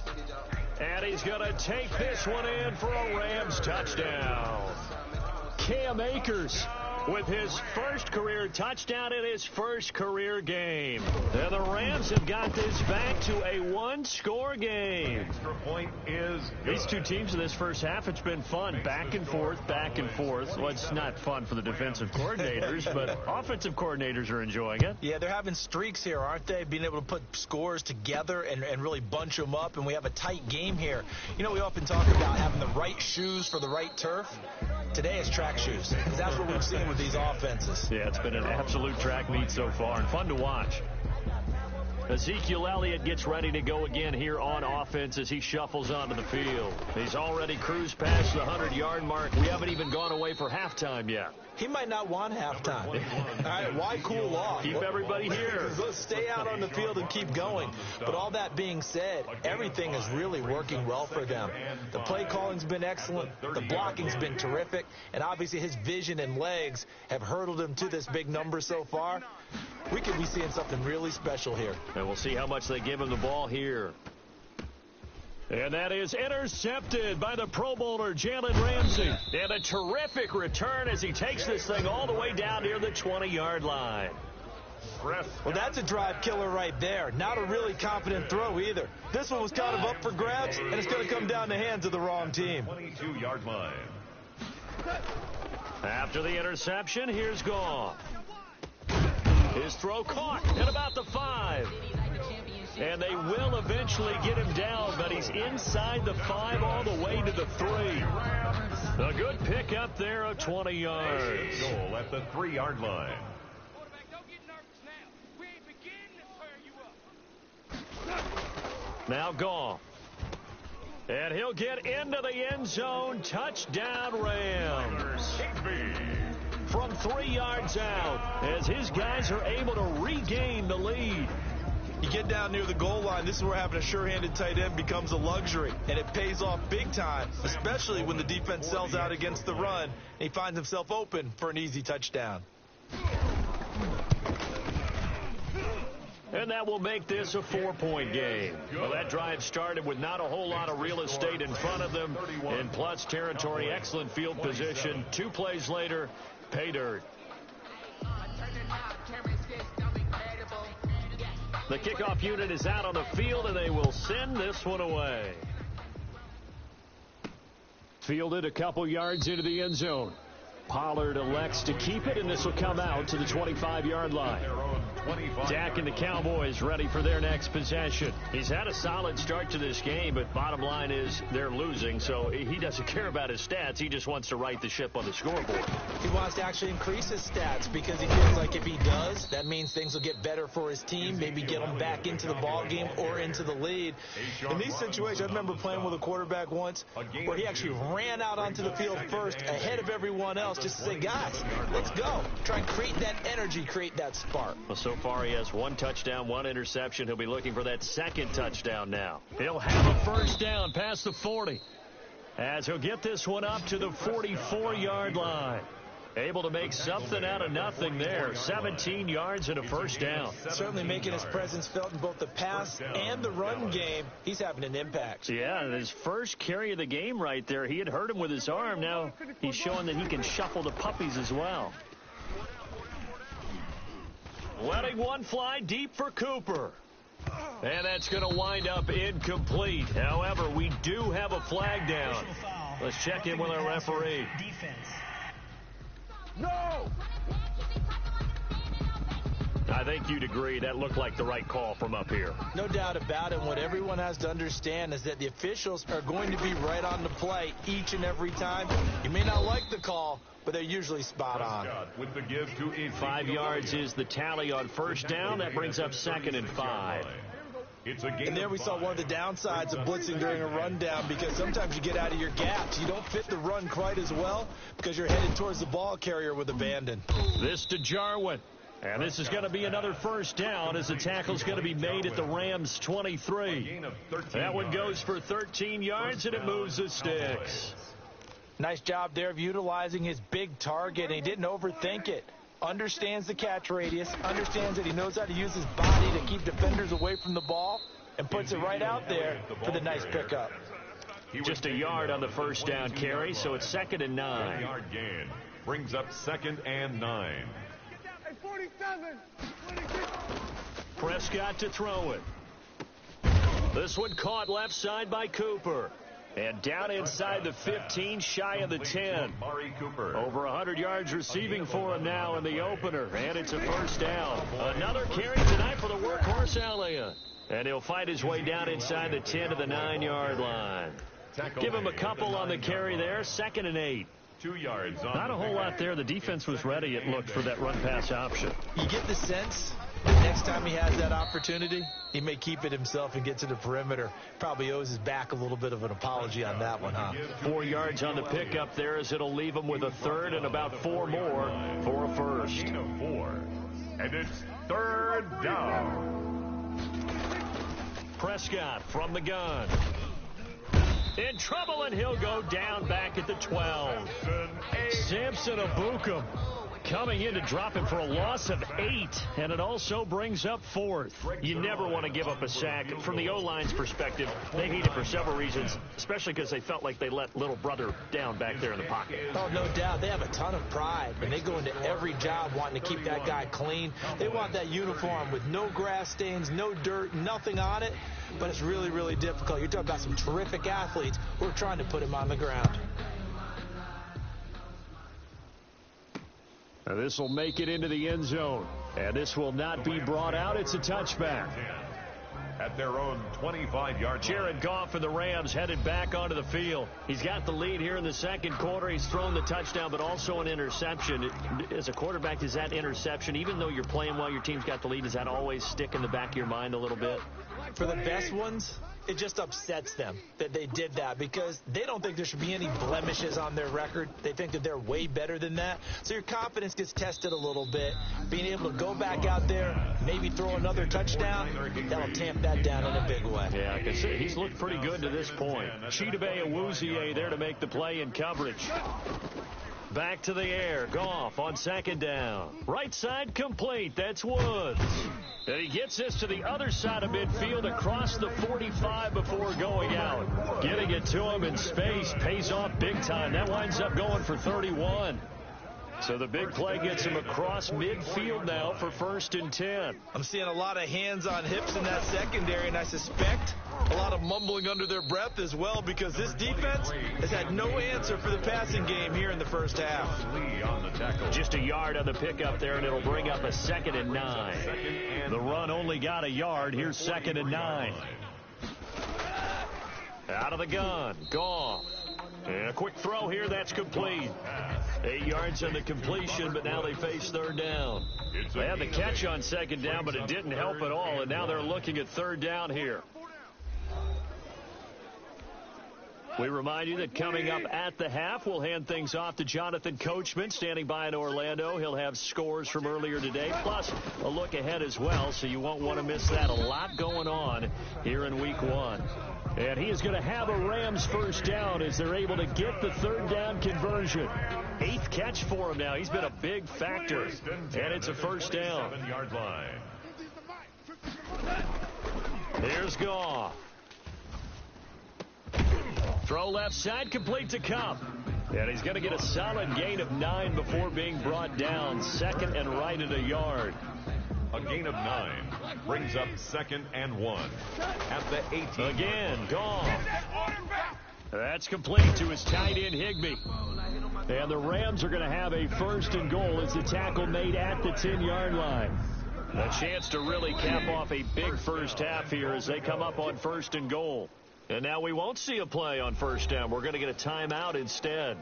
And he's going to take this one in for a Rams touchdown. Cam Akers with his first career touchdown in his first career game. And the Rams have got this back to a 1-score game. Extra point is good. These two teams in this first half, it's been fun. Back and forth, back and forth. Well, it's not fun for the defensive coordinators, but offensive coordinators are enjoying it. Yeah, they're having streaks here, aren't they? Being able to put scores together and really bunch them up, and we have a tight game here. You know, we often talk about having the right shoes for the right turf. Today it's track shoes. That's what we've seen with these offenses. Yeah, it's been an absolute track meet so far and fun to watch. Ezekiel Elliott gets ready to go again here on offense as he shuffles onto the field. He's already cruised past the 100-yard mark. We haven't even gone away for halftime yet. He might not want halftime. All right, why cool off? Keep everybody here. Let's stay out on the field and keep going. But all that being said, everything is really working well for them. The play calling's been excellent. The blocking's been terrific. And obviously his vision and legs have hurdled him to this big number so far. We could be seeing something really special here. And we'll see how much they give him the ball here. And that is intercepted by the Pro Bowler, Jalen Ramsey. And a terrific return as he takes this thing all the way down near the 20-yard line. Well, that's a drive killer right there. Not a really confident throw either. This one was kind of up for grabs, and it's going to come down the hands of the wrong team. 22-yard line. After the interception, here's Goff. His throw caught at about the 5. And they will eventually get him down, but he's inside the 5 all the way to the 3. A good pick up there of 20 yards. Goal at the 3-yard line. Now Goff. And he'll get into the end zone. Touchdown Rams. From 3 yards out as his guys are able to regain the lead. You get down near the goal line, this is where having a sure-handed tight end becomes a luxury, and it pays off big time, especially when the defense sells out against the run, and he finds himself open for an easy touchdown. And that will make this a 4-point game. Well, that drive started with not a whole lot of real estate in front of them. In plus territory, excellent field position. 2 plays later, pay dirt. The kickoff unit is out on the field, and they will send this one away. Fielded a couple yards into the end zone. Pollard elects to keep it, and this will come out to the 25-yard line. 25. Dak and the Cowboys ready for their next possession. He's had a solid start to this game, but bottom line is they're losing, so he doesn't care about his stats. He just wants to right the ship on the scoreboard. He wants to actually increase his stats because he feels like if he does, that means things will get better for his team, maybe get him back into the ball game or into the lead. In these situations, I remember playing with a quarterback once where he actually ran out onto the field first ahead of everyone else just to say, guys, let's go. Try and create that energy, create that spark. Well, so far he has 1 touchdown, 1 interception. He'll be looking for that 2nd touchdown now. He'll have a first down past the 40 as he'll get this one up to the 44-yard line. Able to make something out of nothing there. 17 yards and a first down. Certainly making his presence felt in both the pass and the run game. He's having an impact. Yeah, his first carry of the game right there. He had hurt him with his arm. Now he's showing that he can shuffle the puppies as well. Letting one fly deep for Cooper. And that's going to wind up incomplete. However, we do have a flag down. Let's check in with our referee. No! I think you'd agree that looked like the right call from up here. No doubt about it. What everyone has to understand is that the officials are going to be right on the play each and every time. You may not like the call, but they're usually spot on. With the give to 5 yards is the tally on first down. That brings up 2nd and 5. And there we saw one of the downsides of blitzing during a rundown, because sometimes you get out of your gaps. You don't fit the run quite as well because you're headed towards the ball carrier with abandon. This to Jarwin. And this is going to be another first down as the tackle's going to be made at the Rams' 23. That one goes for 13 yards, and it moves the sticks. Nice job there of utilizing his big target, and he didn't overthink it. Understands the catch radius, understands that he knows how to use his body to keep defenders away from the ball, and puts it right out there for the nice pickup. Just a yard on the first down carry, so it's 2nd and 9. Yard gain brings up 2nd and 9. Prescott to throw it. This one caught left side by Cooper. And down inside the 15, shy of the 10. Over 100 yards receiving for him now in the opener. And it's a first down. Another carry tonight for the workhorse Elliott. And he'll fight his way down inside the 10 to the 9-yard line. Give him a couple on the carry there. 2nd and 8. 2 yards. Not a whole lot there. The defense was ready, it looked, for that run-pass option. You get the sense that next time he has that opportunity, he may keep it himself and get to the perimeter. Probably owes his back a little bit of an apology on that one, huh? 4 yards on the pickup there, as it'll leave him with a 3rd and about 4 more for a first. 4. And it's 3rd down. Prescott from the gun. In trouble, and he'll go down back at the 12. Samson Abukum coming in to drop him for a loss of 8, and it also brings up 4th. You never want to give up a sack. From the O-line's perspective, they hate it for several reasons, especially because they felt like they let little brother down back there in the pocket. Oh, no doubt. They have a ton of pride, and they go into every job wanting to keep that guy clean. They want that uniform with no grass stains, no dirt, nothing on it, but it's really, really difficult. You're talking about some terrific athletes who are trying to put him on the ground. This will make it into the end zone, and this will not be brought out. It's a touchback. At their own 25-yard. Jared Goff and the Rams headed back onto the field. He's got the lead here in the second quarter. He's thrown the touchdown, but also an interception. As a quarterback, does that interception, even though you're playing while your team's got the lead, does that always stick in the back of your mind a little bit? For the best ones, it just upsets them that they did that, because they don't think there should be any blemishes on their record. They think that they're way better than that. So your confidence gets tested a little bit. Being able to go back out there, maybe throw another touchdown, that'll tamp that down in a big way. Yeah, I can see he's looked pretty good to this point. Chidobe Awuzie there to make the play in coverage. Back to the air. Goff on 2nd down. Right side complete. That's Woods. And he gets this to the other side of midfield across the 45 before going out. Getting it to him in space pays off big time. That winds up going for 31. So the big play gets him across midfield now for 1st and 10. I'm seeing a lot of hands on hips in that secondary, and I suspect a lot of mumbling under their breath as well, because this defense has had no answer for the passing game here in the first half. Just a yard on the pickup there, and it'll bring up a 2nd and 9. The run only got a yard. Here's 2nd and 9. Out of the gun. Goff. And a quick throw here. That's complete. 8 yards on the completion, but now they face 3rd down. They had the catch on 2nd down, but it didn't help at all, and now they're looking at 3rd down here. We remind you that coming up at the half, we'll hand things off to Jonathan Coachman, standing by in Orlando. He'll have scores from earlier today, plus a look ahead as well, so you won't want to miss that. A lot going on here in Week 1. And he is going to have a Rams 1st down as they're able to get the 3rd down conversion. 8th catch for him now. He's been a big factor. And it's a 1st down. 7-yard line. Here's Goff. Throw left side, complete to Kupp. And he's going to get a solid gain of 9 before being brought down. 2nd and right at a yard. A gain of 9 brings up 2nd and 1 at the 18. Again, Goff. That's complete to his tight end, Higbee. And the Rams are going to have a 1st and goal as the tackle made at the 10-yard line. A chance to really cap off a big first half here as they come up on 1st and goal. And now we won't see a play on 1st down. We're going to get a timeout instead,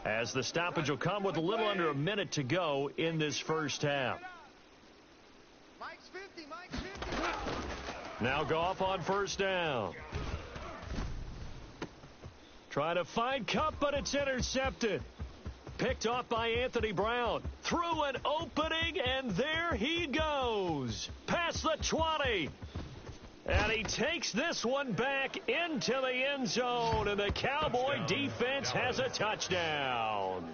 as the stoppage will come with a little under a minute to go in this first half. Now Goff on 1st down. Trying to find Kupp, but it's intercepted. Picked off by Anthony Brown. Through an opening, and there he goes. Past the 20. And he takes this one back into the end zone, and the Cowboy defense has a touchdown.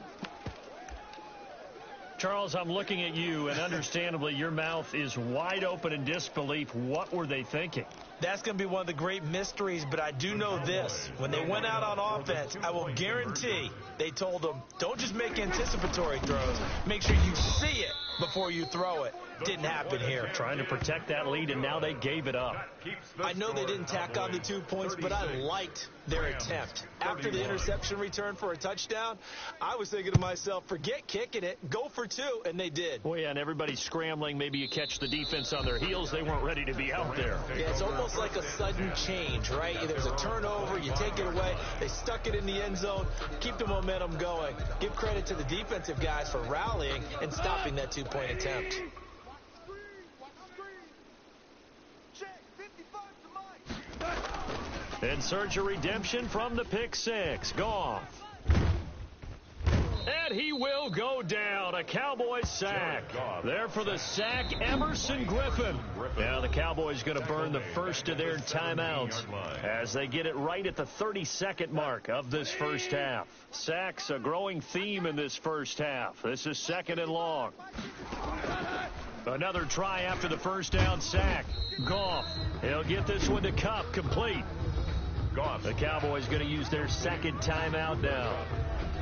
Charles, I'm looking at you, and understandably, your mouth is wide open in disbelief. What were they thinking? That's going to be one of the great mysteries, but I do know this. When they went out on offense, I will guarantee they told them, don't just make anticipatory throws. Make sure you see it before you throw it. Didn't happen here. Trying to protect that lead, and now they gave it up. I know they didn't tack on the 2 points, but I liked their attempt. After the interception return for a touchdown, I was thinking to myself, forget kicking it, go for 2, and they did. Well, yeah, and everybody's scrambling. Maybe you catch the defense on their heels. They weren't ready to be out there. Yeah, it's almost like a sudden change, right? There's a turnover, you take it away. They stuck it in the end zone. Keep the momentum going. Give credit to the defensive guys for rallying and stopping that 2-point attempt. In search of redemption from the pick 6. Goff. And he will go down. A Cowboys sack. There for the sack, Emerson Griffin. Now the Cowboys going to burn the first of their timeouts as they get it right at the 32nd mark of this first half. Sacks a growing theme in this first half. This is 2nd and long. Another try after the first down sack. Goff. He'll get this one to Kupp, complete. Goff. The Cowboys going to use their 2nd timeout now,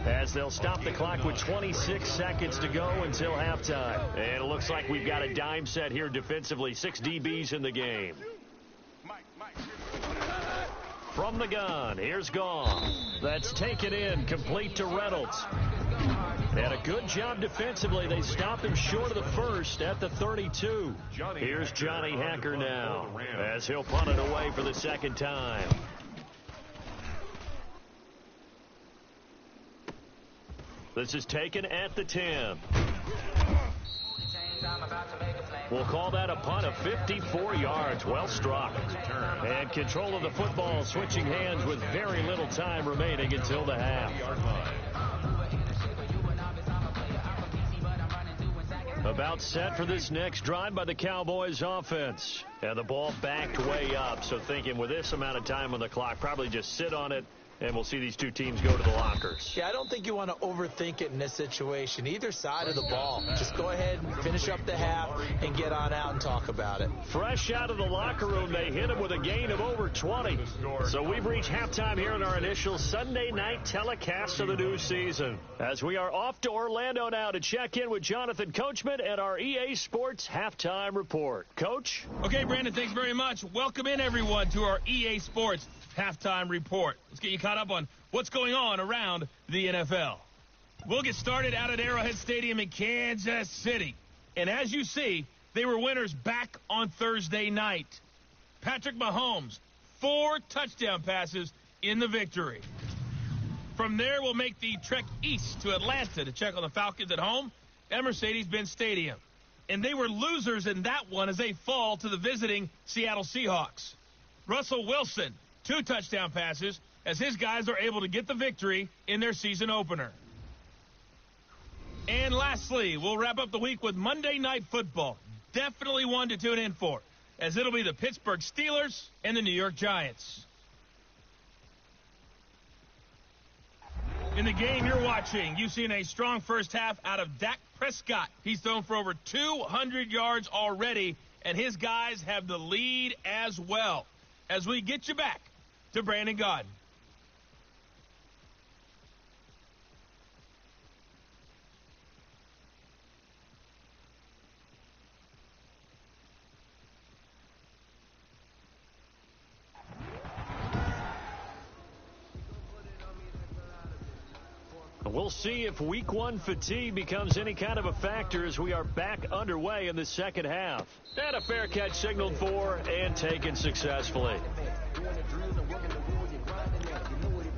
as they'll stop the clock with 26 seconds to go until halftime. And it looks like we've got a dime set here defensively. 6 DBs in the game. From the gun, here's Goff. That's taken in, complete to Reynolds. And a good job defensively. They stopped him short of the first at the 32. Here's Johnny Hacker now, as he'll punt it away for the 2nd time. This is taken at the 10. We'll call that a punt of 54 yards. Well struck. And control of the football switching hands with very little time remaining until the half. About set for this next drive by the Cowboys offense. And the ball backed way up. So thinking with this amount of time on the clock, probably just sit on it And we'll see these two teams go to the lockers. Yeah, I don't think you want to overthink it in this situation. Either side of the ball. Just go ahead and finish up the half and get on out and talk about it. Fresh out of the locker room, they hit him with a gain of over 20. So we've reached halftime here in our initial Sunday night telecast of the new season. As we are off to Orlando now to check in with Jonathan Coachman and our EA Sports halftime report. Coach? Okay, Brandon, thanks very much. Welcome in, everyone, to our EA Sports halftime report. Let's get you caught up on what's going on around the NFL. We'll get started out at Arrowhead Stadium in Kansas City. And as you see, they were winners back on Thursday night. Patrick Mahomes, 4 touchdown passes in the victory. From there, we'll make the trek east to Atlanta to check on the Falcons at home at Mercedes-Benz Stadium. And they were losers in that one as they fall to the visiting Seattle Seahawks. Russell Wilson, 2 touchdown passes as his guys are able to get the victory in their season opener. And lastly, we'll wrap up the week with Monday Night Football. Definitely one to tune in for, as it'll be the Pittsburgh Steelers and the New York Giants. In the game you're watching, you've seen a strong first half out of Dak Prescott. He's thrown for over 200 yards already, and his guys have the lead as well. As we get you back to Brandon Gaudin. We'll see if week 1 fatigue becomes any kind of a factor as we are back underway in the second half. And a fair catch signaled for and taken successfully.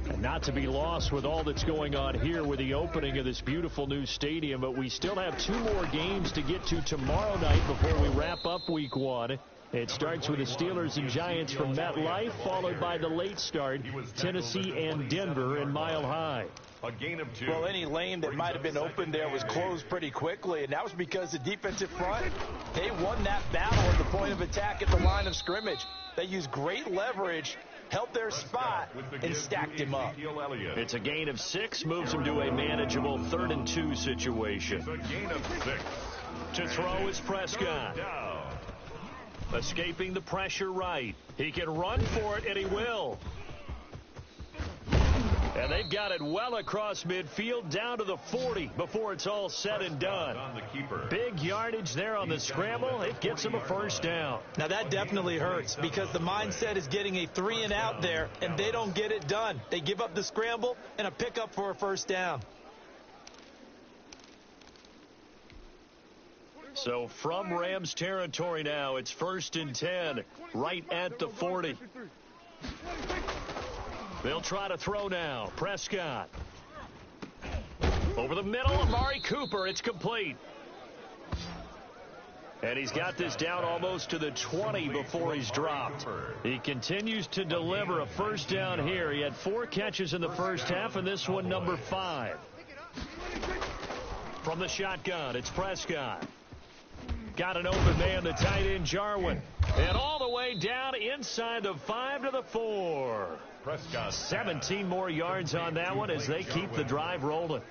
And not to be lost with all that's going on here with the opening of this beautiful new stadium, but we still have 2 more games to get to tomorrow night before we wrap up week 1. It starts with the Steelers and Giants from MetLife, followed by the late start, Tennessee and Denver in Mile High. A gain of 2. Well, any lane that might have been open there was closed pretty quickly, and that was because the defensive front, they won that battle at the point of attack at the line of scrimmage. They used great leverage, held their spot, and stacked him up. It's a gain of 6, moves him to a manageable 3rd and 2 situation. It's a gain of 6. To throw is Prescott. Escaping the pressure right. He can run for it, and he will. And they've got it well across midfield down to the 40 before it's all said and done. Big yardage there on the scramble. It gets him a first down. Now that definitely hurts because the mindset is getting a 3 and out there, and they don't get it done. They give up the scramble and a pickup for a first down. So from Rams territory now, it's 1st and 10, right at the 40. They'll try to throw now. Prescott. Over the middle, Amari Cooper. It's complete. And he's got this down almost to the 20 before he's dropped. He continues to deliver a first down here. He had 4 catches in the first half, and this one number 5. From the shotgun, it's Prescott. Got an open man, the tight end, Jarwin. And all the way down inside the 5 to the 4. Prescott. 17 more yards on that one as they keep the drive rolling.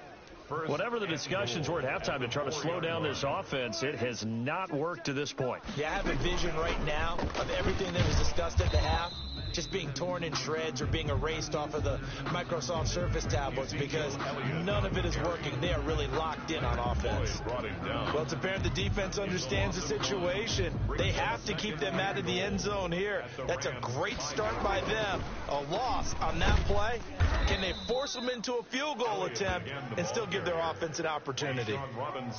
Whatever the discussions were at halftime to try to slow down this offense, it has not worked to this point. Yeah, I have a vision right now of everything that was discussed at the half just being torn in shreds or being erased off of the Microsoft Surface tablets because none of it is working. They are really locked in on offense. Well, it's apparent the defense understands the situation. They have to keep them out of the end zone here. That's a great start by them. A loss on that play. Can they force them into a field goal attempt and still give their offense an opportunity?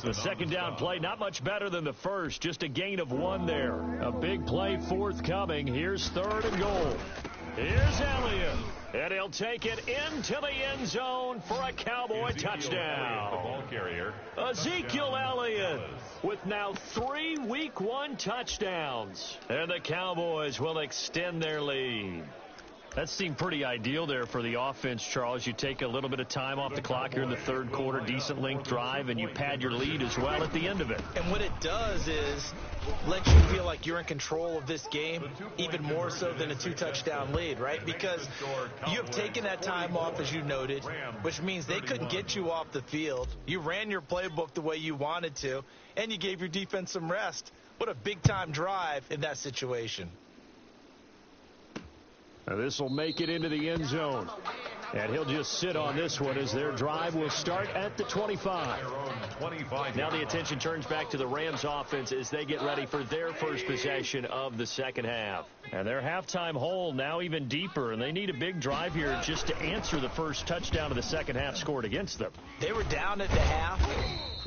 The second down play, not much better than the first. Just a gain of 1 there. A big play forthcoming. Here's 3rd and goal. Here's Elliott. And he'll take it into the end zone for a Cowboy touchdown. Ezekiel Elliott with now 3 Week 1 touchdowns. And the Cowboys will extend their lead. That seemed pretty ideal there for the offense, Charles. You take a little bit of time off the clock here in the third quarter, decent length drive, and you pad your lead as well at the end of it. And what it does is let you feel like you're in control of this game, even more so than a 2-touchdown lead, right? Because you have taken that time off, as you noted, which means they couldn't get you off the field. You ran your playbook the way you wanted to, and you gave your defense some rest. What a big-time drive in that situation. Now this will make it into the end zone. And he'll just sit on this one as their drive will start at the 25. Now the attention turns back to the Rams offense as they get ready for their first possession of the second half. And their halftime hole now even deeper, and they need a big drive here just to answer the first touchdown of the second half scored against them. They were down at the half.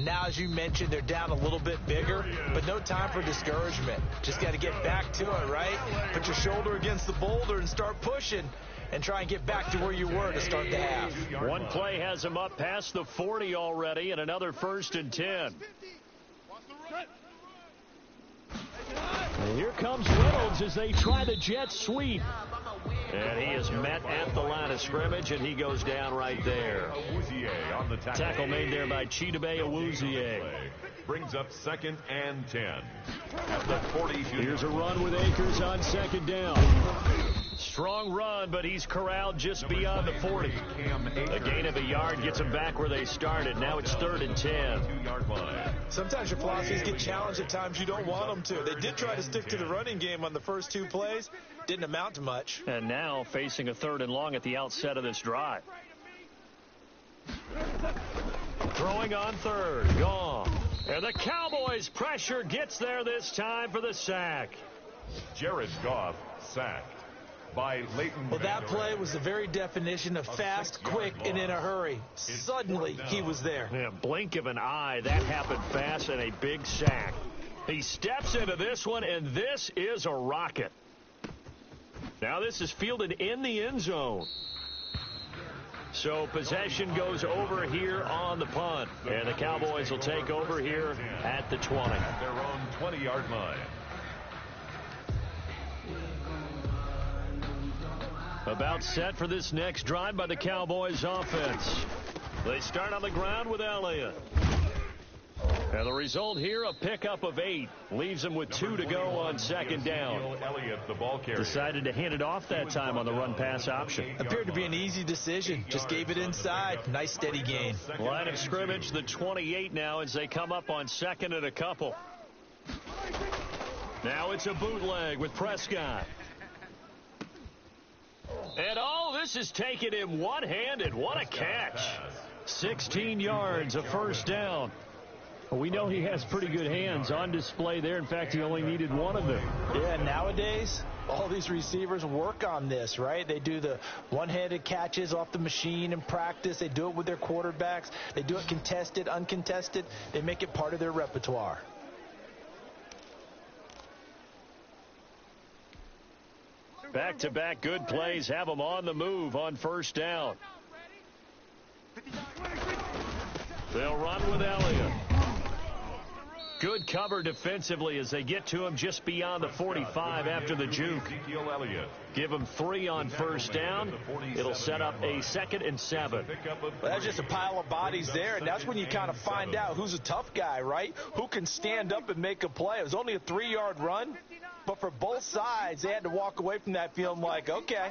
Now, as you mentioned, they're down a little bit bigger, but no time for discouragement. Just got to get back to it, right? Put your shoulder against the boulder and start pushing and try and get back to where you were to start the half. One play has them up past the 40 already, and another 1st and 10. And here comes Reynolds as they try the jet sweep. And he is met at the line of scrimmage, and he goes down right there. Tackle made there by Chidobe Awuzie. Brings up 2nd and 10. At the 42. Here's a run with Akers on 2nd down. Strong run, but he's corralled just beyond the 40. A gain of a yard gets them back where they started. Now it's 3rd and 10. Sometimes your philosophies get challenged at times you don't want them to. They did try to stick to the running game on the first 2 plays. Didn't amount to much. And now facing a 3rd and long at the outset of this drive. Throwing on 3rd. Gone. And the Cowboys pressure gets there this time for the sack. Jared Goff sacked by Leighton. Well, that play was the very definition of fast, quick, and in a hurry. Suddenly, he was there. Yeah, blink of an eye. That happened fast and a big sack. He steps into this one, and this is a rocket. Now this is fielded in the end zone. So possession goes over here on the punt. And the Cowboys will take over here at the 20. At their own 20-yard line. About set for this next drive by the Cowboys offense. They start on the ground with Elliott. And the result here, a pickup of 8. Leaves them with 2 to go on 2nd down. Elliott, the ball carrier. Decided to hand it off that time on the run-pass option. Appeared to be an easy decision. Just gave it inside. Nice steady gain. Line of scrimmage, the 28 now as they come up on 2nd and a couple. Now it's a bootleg with Prescott. And this is taking him one-handed. What a catch. 16 yards, a 1st down. We know he has pretty good hands on display there. In fact, he only needed 1 of them. Yeah, nowadays, all these receivers work on this, right? They do the one-handed catches off the machine in practice. They do it with their quarterbacks. They do it contested, uncontested. They make it part of their repertoire. Back-to-back good plays have them on the move on 1st down. They'll run with Elliott. Good cover defensively as they get to him just beyond the 45 after the juke. Give him 3 on 1st down. It'll set up a 2nd and 7. Well, that's just a pile of bodies there, and that's when you kind of find out who's a tough guy, right? Who can stand up and make a play. It was only a 3-yard run, but for both sides, they had to walk away from that feeling like, okay,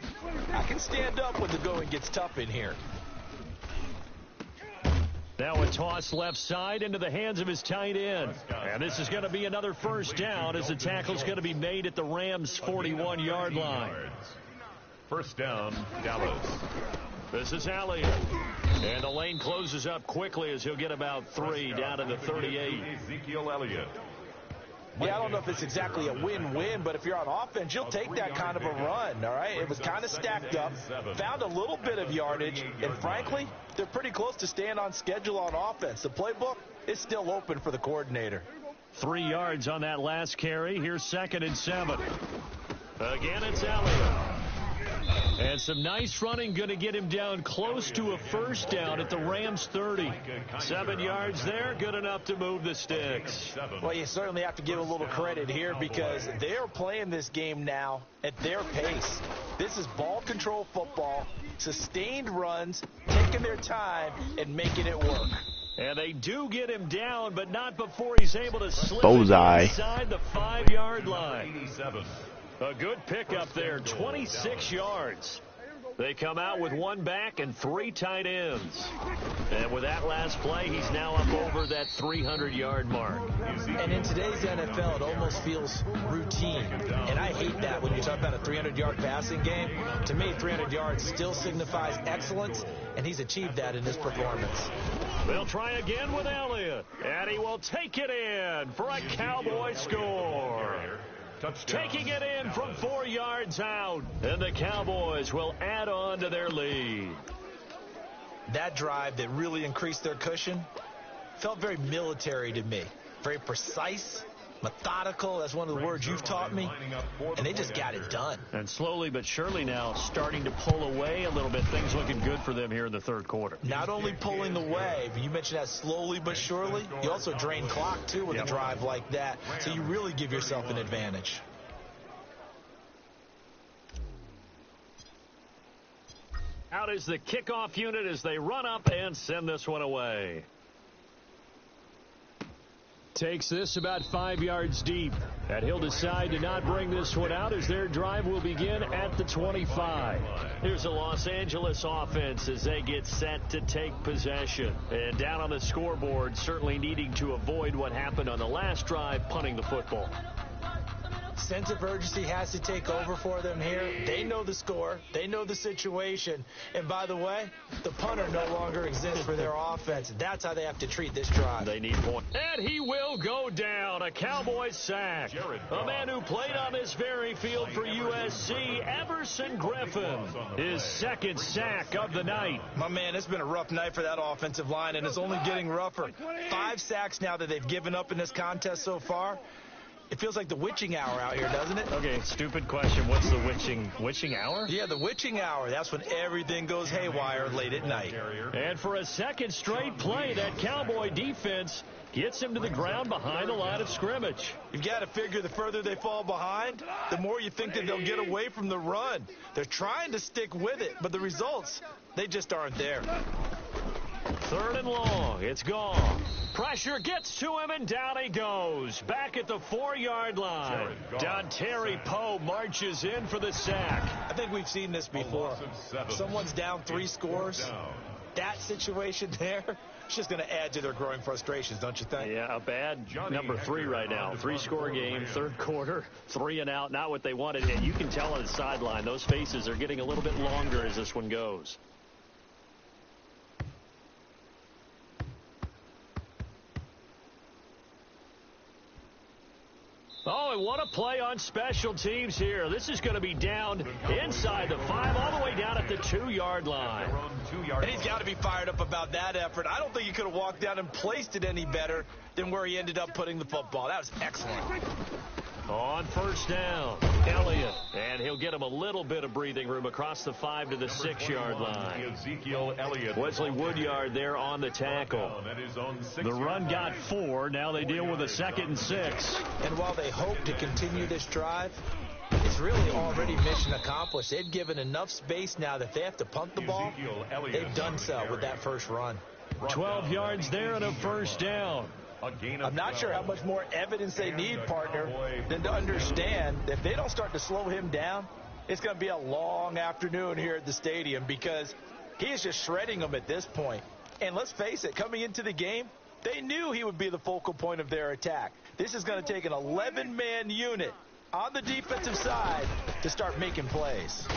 I can stand up when the going gets tough in here. Now a toss left side into the hands of his tight end. And this is going to be another 1st down as the tackle's going to be made at the Rams' 41-yard line. 1st down, Dallas. This is Elliott. And the lane closes up quickly as he'll get about 3 down to the 38. Ezekiel Elliott. Yeah, I don't know if it's exactly a win-win, but if you're on offense, you'll take that kind of a run, all right? It was kind of stacked up, found a little bit of yardage, and frankly, they're pretty close to staying on schedule on offense. The playbook is still open for the coordinator. 3 yards on that last carry. Here's 2nd and 7. Again, it's Elliott. And some nice running going to get him down close to a first down at the Rams 30. 7 yards there, good enough to move the sticks. Well, you certainly have to give a little credit here because they're playing this game now at their pace. This is ball control football, sustained runs, taking their time and making it work. And they do get him down, but not before he's able to slip inside the 5-yard line. A good pickup there, 26 yards. They come out with 1 back and 3 tight ends. And with that last play, he's now up over that 300-yard mark. And in today's NFL, it almost feels routine. And I hate that when you talk about a 300-yard passing game. To me, 300 yards still signifies excellence, and he's achieved that in his performance. They'll try again with Elliott, and he will take it in for a Cowboy score. Taking it in from 4 yards out, and the Cowboys will add on to their lead. That drive that really increased their cushion felt very military to me. Very precise, methodical. That's one of the words you've taught me. And they just got it done. And slowly but surely now starting to pull away a little bit. Things looking good for them here in the third quarter. Not only pulling away, but you mentioned that slowly but surely. You also drain clock, too, with a drive like that. So you really give yourself an advantage. Out is the kickoff unit as they run up and send this one away. Takes this about 5 yards deep. And he'll decide to not bring this one out as their drive will begin at the 25. Here's the Los Angeles offense as they get set to take possession. And down on the scoreboard, certainly needing to avoid what happened on the last drive, punting the football. Sense of urgency has to take over for them here. They know the score. They know the situation. And by the way, the punter no longer exists for their offense. That's how they have to treat this drive. They need points. And he will go down. A Cowboys sack. A man who played on this very field for USC, Everson Griffin. His second sack of the night. My man, it's been a rough night for that offensive line, and it's only getting rougher. 5 sacks now that they've given up in this contest so far. It feels like the witching hour out here, doesn't it? Okay, stupid question. What's the witching hour? Yeah, the witching hour. That's when everything goes haywire late at night. And for a second straight play, that Cowboy defense gets him to the ground behind the line of scrimmage. You've got to figure the further they fall behind, the more you think that they'll get away from the run. They're trying to stick with it, but the results, they just aren't there. 3rd and long. It's gone. Pressure gets to him, and down he goes. Back at the 4-yard line. Dontari Poe marches in for the sack. I think we've seen this before. Someone's down 3 scores. That situation there, it's just going to add to their growing frustrations, don't you think? Yeah, a bad number 3 right now. 3-score game, 3rd quarter, 3 and out. Not what they wanted. And you can tell on the sideline, those faces are getting a little bit longer as this one goes. Oh, and what a play on special teams here. This is going to be down inside the 5, all the way down at the 2-yard line. And he's got to be fired up about that effort. I don't think he could have walked down and placed it any better than where he ended up putting the football. That was excellent. On 1st down, Elliott. And he'll get him a little bit of breathing room across the 5 to the 6-yard line. Wesley Woodyard there on the tackle. The run got 4. Now they deal with a 2nd and 6. And while they hope to continue this drive, it's really already mission accomplished. They've given enough space now that if they have to punt the ball, they've done so with that first run. 12 yards there and a 1st down. I'm not sure how much more evidence they need, partner, than to understand that if they don't start to slow him down, it's going to be a long afternoon here at the stadium because he is just shredding them at this point. And let's face it, coming into the game, they knew he would be the focal point of their attack. This is going to take an 11-man unit on the defensive side to start making plays.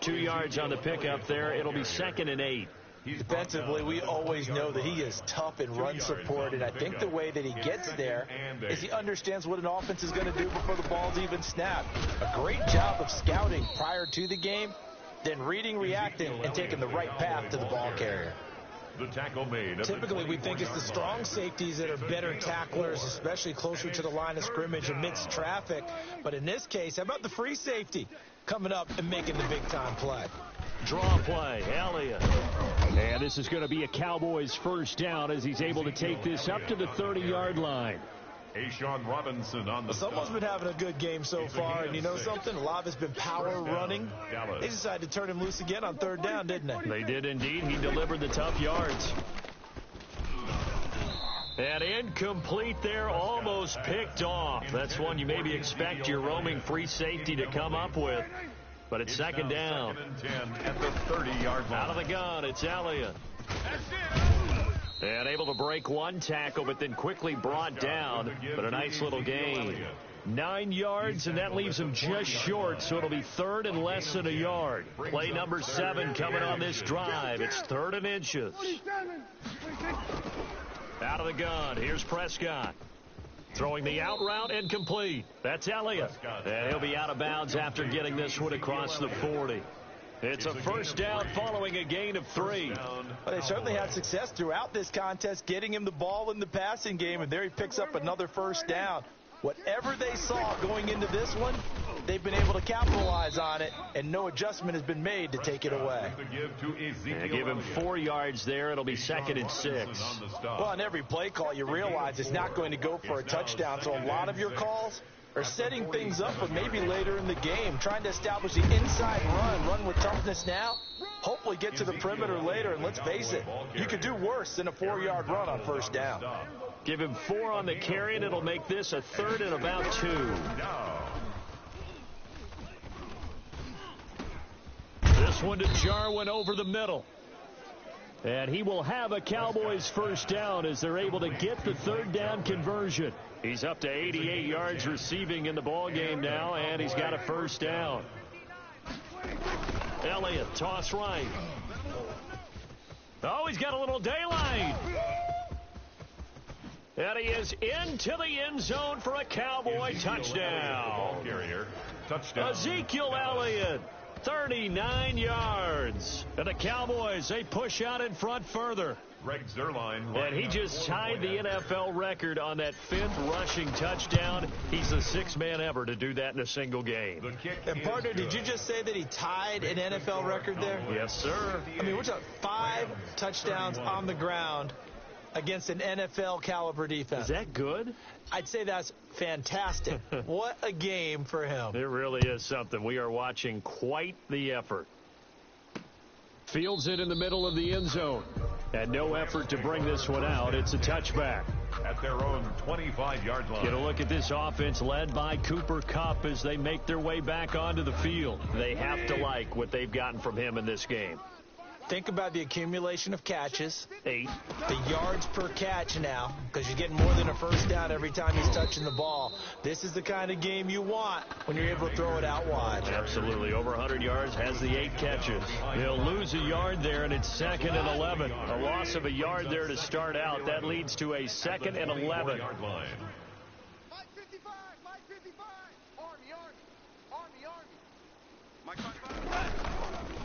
2 yards on the pickup there. It'll be 2nd and 8. Defensively, we always know that he is tough in run support, and I think the way that he gets there is he understands what an offense is going to do before the ball's even snapped. A great job of scouting prior to the game, then reading, reacting, and taking the right path to the ball carrier. The tackle made. Typically, we think it's the strong safeties that are better tacklers, especially closer to the line of scrimmage amidst traffic. But in this case, how about the free safety coming up and making the big-time play? Draw play, Elliott. And this is going to be a Cowboys first down as he's able to take this up to the 30-yard line. Ashawn Robinson on the Someone's been having a good game so far, and you know something? A lot of it's been power running. They decided to turn him loose again on third down, didn't they? They did indeed. He delivered the tough yards. And incomplete there, almost picked off. That's one you maybe expect your roaming free safety to come up with. But it's second down. Second and 10 at the 30-yard line. Out of the gun, it's Elliott. And able to break one tackle, but then quickly brought down. But a nice little gain. 9 yards, and that leaves him just short, so it'll be third and less than a yard. Play number 7 coming on this drive. It's third and inches. Out of the gun, here's Prescott. Throwing the out route and complete. That's Elliott. And he'll be out of bounds after getting this one across the 40. It's a first down following a gain of 3. Well, they certainly had success throughout this contest, getting him the ball in the passing game, and there he picks up another first down. Whatever they saw going into this one, they've been able to capitalize on it, and no adjustment has been made to take it away. Give him 4 yards there. It'll be second and 6. Well, on every play call, you realize it's not going to go for a touchdown, so a lot of your calls are setting things up, but maybe later in the game, trying to establish the inside run with toughness now, hopefully get to the perimeter later, and let's face it, you could do worse than a 4-yard run on first down. Give him 4 on the carry, and it'll make this a third and about 2. This one to Jarwin over the middle. And he will have a Cowboys first down as they're able to get the third down conversion. He's up to 88 yards receiving in the ball game now, and he's got a first down. Elliott, toss right. Oh, he's got a little daylight. And he is into the end zone for a Cowboy touchdown. Ezekiel Elliott, 39 yards. And the Cowboys, they push out in front further. And he just tied the NFL record on that 5th rushing touchdown. He's the 6th man ever to do that in a single game. And partner, did you just say that he tied an NFL record there? Yes, sir. I mean, we're talking 5 touchdowns on the ground against an NFL caliber defense. Is that good? I'd say that's fantastic. What a game for him. It really is something. We are watching quite the effort. Fields it in the middle of the end zone. And no effort to bring this one out. It's a touchback. At their own 25-yard line. Get a look at this offense led by Cooper Kupp as they make their way back onto the field. They have to like what they've gotten from him in this game. Think about the accumulation of catches. 8. The yards per catch now, because you're getting more than a first down every time he's touching the ball. This is the kind of game you want when you're able to throw it out wide. Absolutely. Over 100 yards, has the 8 catches. They'll lose a yard there, and it's 2nd and 11. A loss of a yard there to start out. That leads to a 2nd and 11.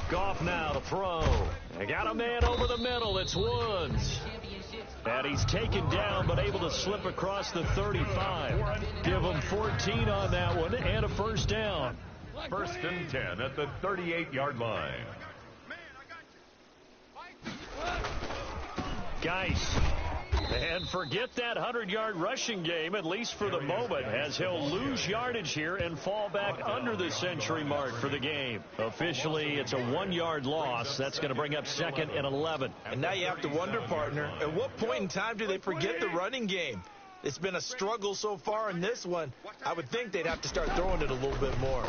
Goff now to throw. They got a man over the middle. It's Woods. And he's taken down, but able to slip across the 35. Give him 14 on that one and a first down. 1st and 10 at the 38-yard line. Geis. And forget that 100-yard rushing game, at least for the moment, as he'll lose yardage here and fall back under the century mark for the game. Officially, it's a 1-yard loss. That's going to bring up 2nd and 11. And now you have to wonder, partner, at what point in time do they forget the running game? It's been a struggle so far in this one. I would think they'd have to start throwing it a little bit more.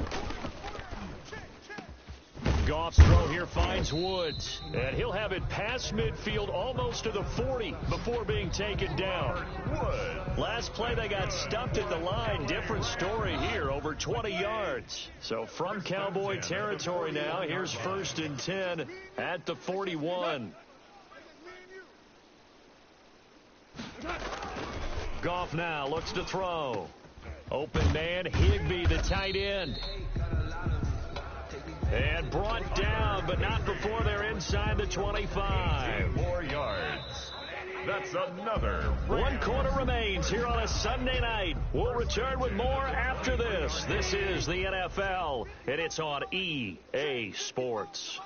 Goff's throw here finds Woods, and he'll have it past midfield almost to the 40 before being taken down. Woods. Last play they got stumped at the line. Different story here, over 20 yards. So from Cowboy territory now, here's 1st and 10 at the 41. Goff now looks to throw. Open man, Higbee, the tight end. And brought down, but not before they're inside the 25. 4 yards. That's another. One quarter remains here on a Sunday night. We'll return with more after this. This is the NFL, and it's on EA Sports.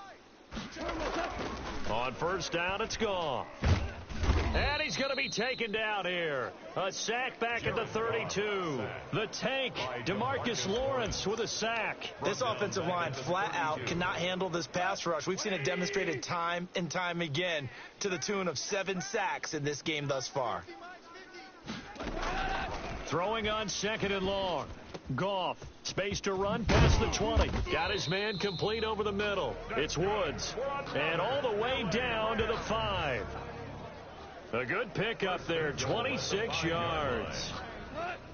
On first down, it's gone. And he's going to be taken down here. A sack back at the 32. The tank, DeMarcus Lawrence with a sack. This offensive line flat out cannot handle this pass rush. We've seen it demonstrated time and time again to the tune of 7 sacks in this game thus far. Throwing on second and long. Goff, space to run past the 20. Got his man complete over the middle. It's Woods. And all the way down to the 5. A good pickup there, 26 yards.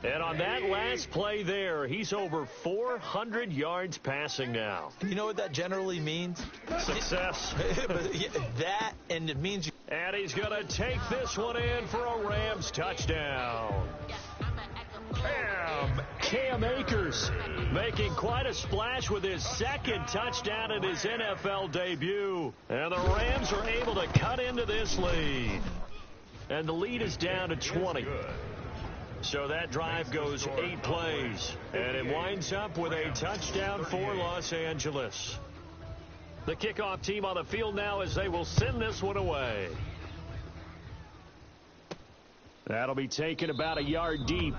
And on that last play there, he's over 400 yards passing now. You know what that generally means? Success. That, and it means... And he's going to take this one in for a Rams touchdown. Cam Akers making quite a splash with his second touchdown in his NFL debut. And the Rams are able to cut into this lead. And the lead is down to 20. So that drive goes 8 plays. And it winds up with a touchdown for Los Angeles. The kickoff team on the field now as they will send this one away. That'll be taken about a yard deep.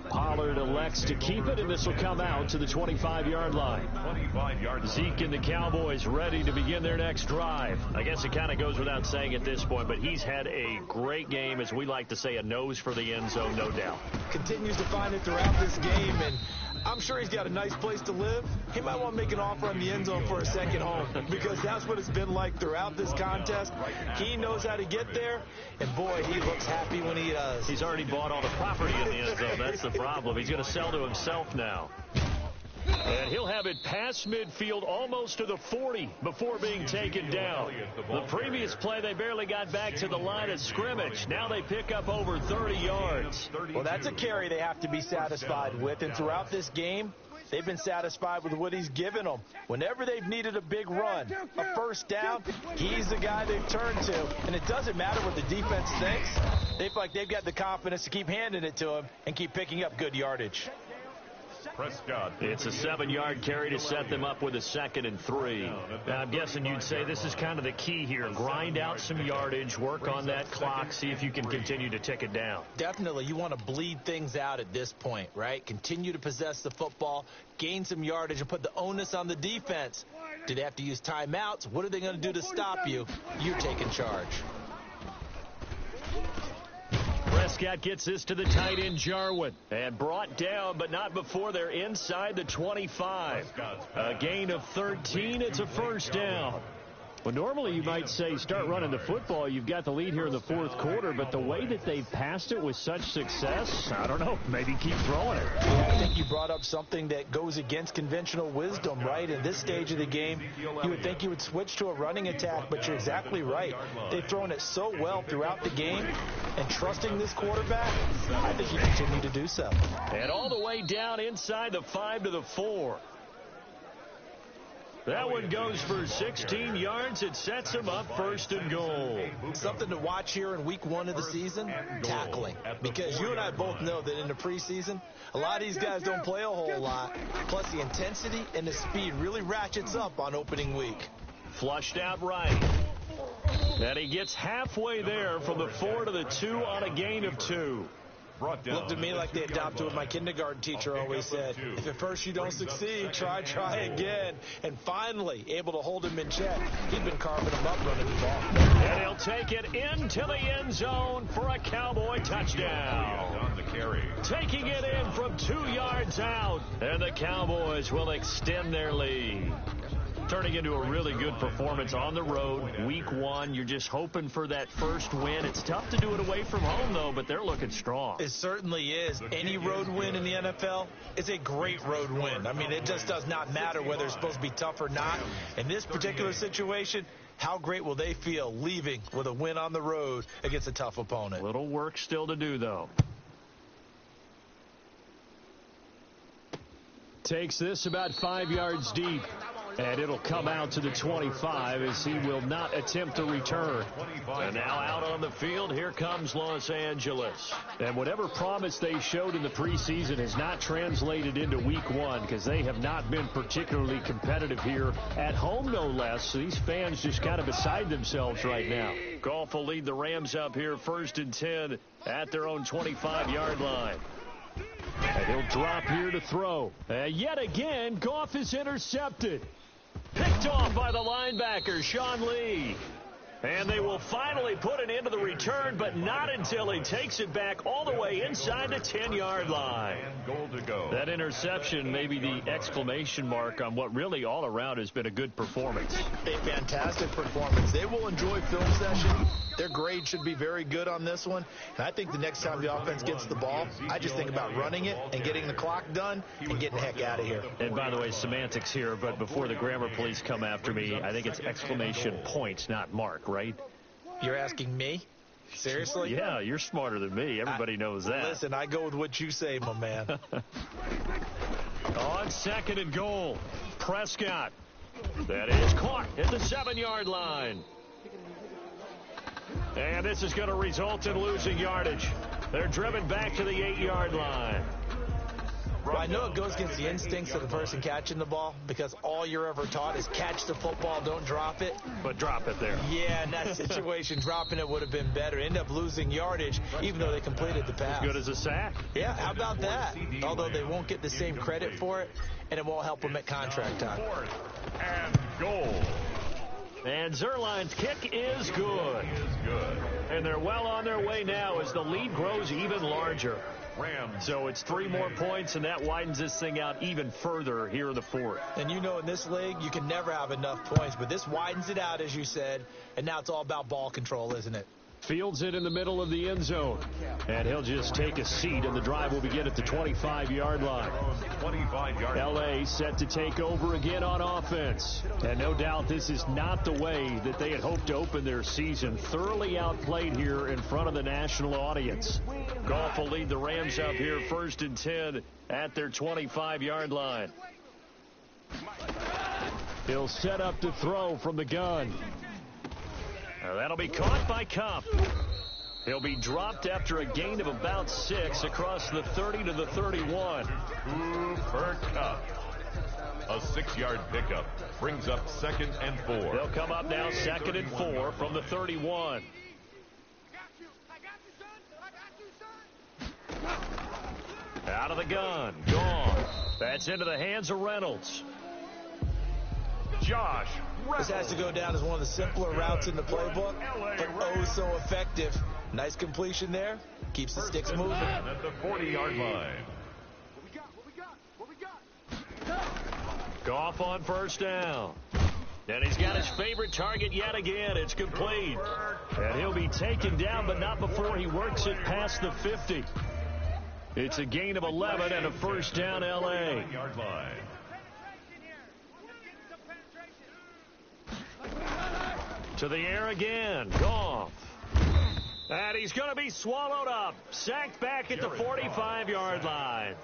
Pollard elects to keep it, and this will come out to the 25-yard line. 25-yard Zeke and the Cowboys ready to begin their next drive. I guess it kind of goes without saying at this point, but he's had a great game, as we like to say, a nose for the end zone, no doubt. Continues to find it throughout this game, and I'm sure he's got a nice place to live. He might want to make an offer on the end zone for a second home, because that's what it's been like throughout this contest. He knows how to get there, and boy, he looks happy when he does. He's already bought all the property in the end zone. That's the problem. He's going to sell to himself now. And he'll have it past midfield almost to the 40 before being taken down. The previous play, they barely got back to the line of scrimmage. Now they pick up over 30 yards. Well, that's a carry they have to be satisfied with. And throughout this game, they've been satisfied with what he's given them. Whenever they've needed a big run, a first down, he's the guy they've turned to. And it doesn't matter what the defense thinks. They feel like they've got the confidence to keep handing it to him and keep picking up good yardage. Prescott. It's a 7-yard carry to set them up with a 2nd and 3. Now, I'm guessing you'd say this is kind of the key here. Grind out some yardage, work on that clock, see if you can continue to tick it down. Definitely. You want to bleed things out at this point, right? Continue to possess the football, gain some yardage, and put the onus on the defense. Do they have to use timeouts? What are they going to do to stop you? You're taking charge. Prescott gets this to the tight end, Jarwin, and brought down, but not before they're inside the 25. A gain of 13. It's a first down. Well, normally you might say start running the football. You've got the lead here in the 4th quarter, but the way that they've passed it with such success, I don't know, maybe keep throwing it. Yeah, I think you brought up something that goes against conventional wisdom, right? In this stage of the game, you would think you would switch to a running attack, but you're exactly right. They've thrown it so well throughout the game, and trusting this quarterback, I think you continue to do so. And all the way down inside the 5 to the 4. That one goes for 16 yards. It sets him up 1st and goal. Something to watch here in week 1 of the season, tackling. Because you and I both know that in the preseason, a lot of these guys don't play a whole lot. Plus the intensity and the speed really ratchets up on opening week. Flushed out right. And he gets halfway there from the 4 to the 2 on a gain of 2. Looked to me like they adopted what my kindergarten teacher always said. If at first you don't succeed, try again. And finally, able to hold him in check. He'd been carving him up running the ball. And he'll take it into the end zone for a Cowboy touchdown. On the carry. Taking it in from 2 yards out. And the Cowboys will extend their lead. Turning into a really good performance on the road. Week 1, you're just hoping for that first win. It's tough to do it away from home, though, but they're looking strong. It certainly is. Any road win in the NFL is a great road win. I mean, it just does not matter whether it's supposed to be tough or not. In this particular situation, how great will they feel leaving with a win on the road against a tough opponent? Little work still to do, though. Takes this about 5 yards deep. And it'll come out to the 25 as he will not attempt to return. And now out on the field, here comes Los Angeles. And whatever promise they showed in the preseason has not translated into week one because they have not been particularly competitive here at home, no less. So these fans just kind of beside themselves right now. Goff will lead the Rams up here 1st and 10 at their own 25-yard line. And he'll drop here to throw. Yet again, Goff is intercepted. Picked off by the linebacker, Sean Lee. And they will finally put an end to the return, but not until he takes it back all the way inside the 10-yard line. Goal to go. That interception may be the exclamation mark on what really all around has been a good performance. A fantastic performance. They will enjoy film session. Their grade should be very good on this one. And I think the next time the offense gets the ball, I just think about running it and getting the clock done and getting the heck out of here. And by the way, semantics here, but before the grammar police come after me, I think it's exclamation points, not mark, right? You're asking me? Seriously? Yeah, you're smarter than me. Everybody knows that. Listen, I go with what you say, my man. On 2nd and goal, Prescott. That is caught at the 7-yard line. And this is going to result in losing yardage. They're driven back to the 8-yard line. Well, I know it goes against the instincts of the person catching the ball because all you're ever taught is catch the football, don't drop it. But drop it there. Yeah, in that situation, dropping it would have been better. End up losing yardage, even though they completed the pass. As good as a sack. Yeah, how about that? Although they won't get the same credit for it, and it won't help them at contract time. 4th and goal. And Zerline's kick is good. And they're well on their way now as the lead grows even larger. Rams. So it's 3 more points, and that widens this thing out even further here in the 4th. And you know in this league, you can never have enough points, but this widens it out, as you said, and now it's all about ball control, isn't it? Fields it in the middle of the end zone. And he'll just take a seat, and the drive will begin at the 25-yard line. 25-yard L.A. set to take over again on offense. And no doubt this is not the way that they had hoped to open their season. Thoroughly outplayed here in front of the national audience. Goff will lead the Rams up here 1st and 10 at their 25-yard line. He'll set up to throw from the gun. That'll be caught by Cup. He'll be dropped after a gain of about 6 across the 30 to the 31. Cooper Kupp. A 6-yard pickup brings up 2nd and 4. They'll come up now 2nd and 4 from the 31. Out of the gun. Gone. That's into the hands of Reynolds. Josh This has to go down as one of the simpler routes in the playbook, but oh so effective. Nice completion there. Keeps the sticks moving. At the 40-yard line. Goff on 1st down. And he's got his favorite target yet again. It's complete. And he'll be taken down, but not before he works it past the 50. It's a gain of 11 and a 1st down, L.A. Yard line. To the air again. Goff. And he's going to be swallowed up. Sacked back at the 45-yard line.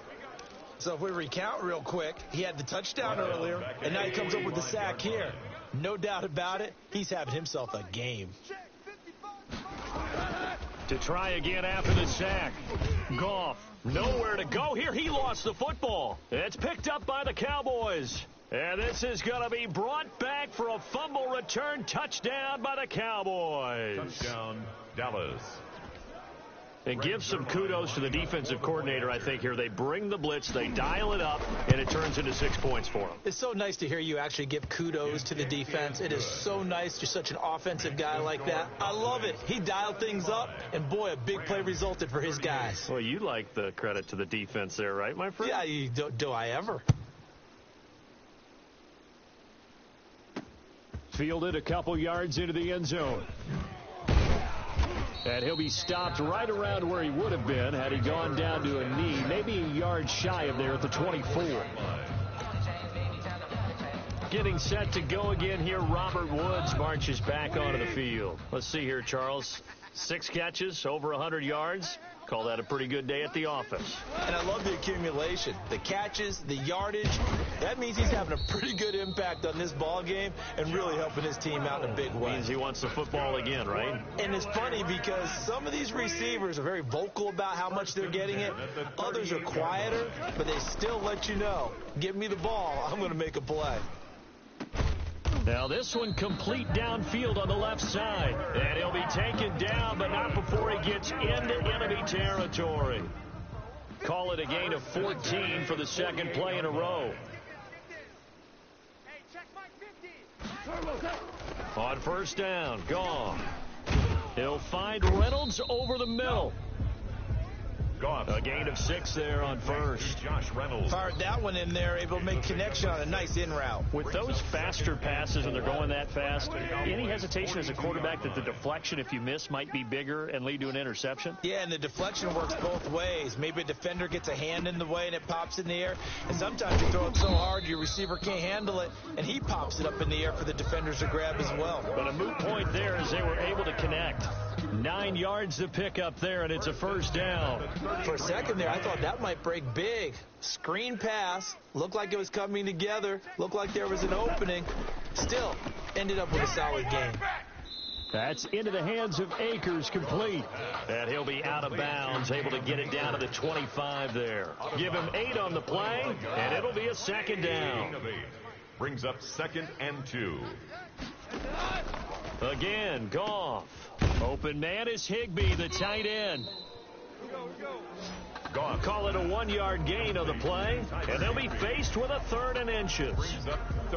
So if we recount real quick, he had the touchdown earlier, and now he comes up with the sack here. No doubt about it, he's having himself a game. To try again after the sack. Goff, nowhere to go here. He lost the football. It's picked up by the Cowboys. And this is going to be brought back for a fumble return touchdown by the Cowboys. Touchdown, Dallas. And give some kudos to the defensive coordinator, I think, here. They bring the blitz, they dial it up, and it turns into 6 points for them. It's so nice to hear you actually give kudos to the defense. It is so nice. You're such an offensive guy like that. I love it. He dialed things up, and boy, a big play resulted for his guys. Well, you like the credit to the defense there, right, my friend? Yeah, do I ever? Fielded a couple yards into the end zone. And he'll be stopped right around where he would have been had he gone down to a knee, maybe a yard shy of there at the 24. Getting set to go again here, Robert Woods marches back onto the field. Let's see here, Charles. 6 catches, over 100 yards. Call that a pretty good day at the office. And I love the accumulation, the catches, the yardage. That means he's having a pretty good impact on this ball game and really helping his team out in a big way. Means he wants the football again, right? And it's funny because some of these receivers are very vocal about how much they're getting it. Others are quieter, but they still let you know, give me the ball, I'm going to make a play. Now this one complete downfield on the left side. And he'll be taken down, but not before he gets into enemy territory. Call it a gain of 14 for the second play in a row. On first down, Goff. He'll find Reynolds over the middle. A gain of 6 there on first. Josh Reynolds. Fired that one in there, able to make connection on a nice in route. With those faster passes and they're going that fast, any hesitation as a quarterback that the deflection, if you miss, might be bigger and lead to an interception? Yeah, and the deflection works both ways. Maybe a defender gets a hand in the way and it pops in the air. And sometimes you throw it so hard your receiver can't handle it, and he pops it up in the air for the defenders to grab as well. But a moot point there as they were able to connect. 9 yards to pick up there, and it's a first down. For a second there, I thought that might break big. Screen pass. Looked like it was coming together. Looked like there was an opening. Still, ended up with a solid game. That's into the hands of Akers, complete. And he'll be out of bounds, able to get it down to the 25 there. Give him 8 on the play, and it'll be a second down. Brings up 2nd and 2. Again, Goff. Open man is Higbee, the tight end. Goff. Call it a 1-yard gain on the play, and they'll be faced with a 3rd and inches.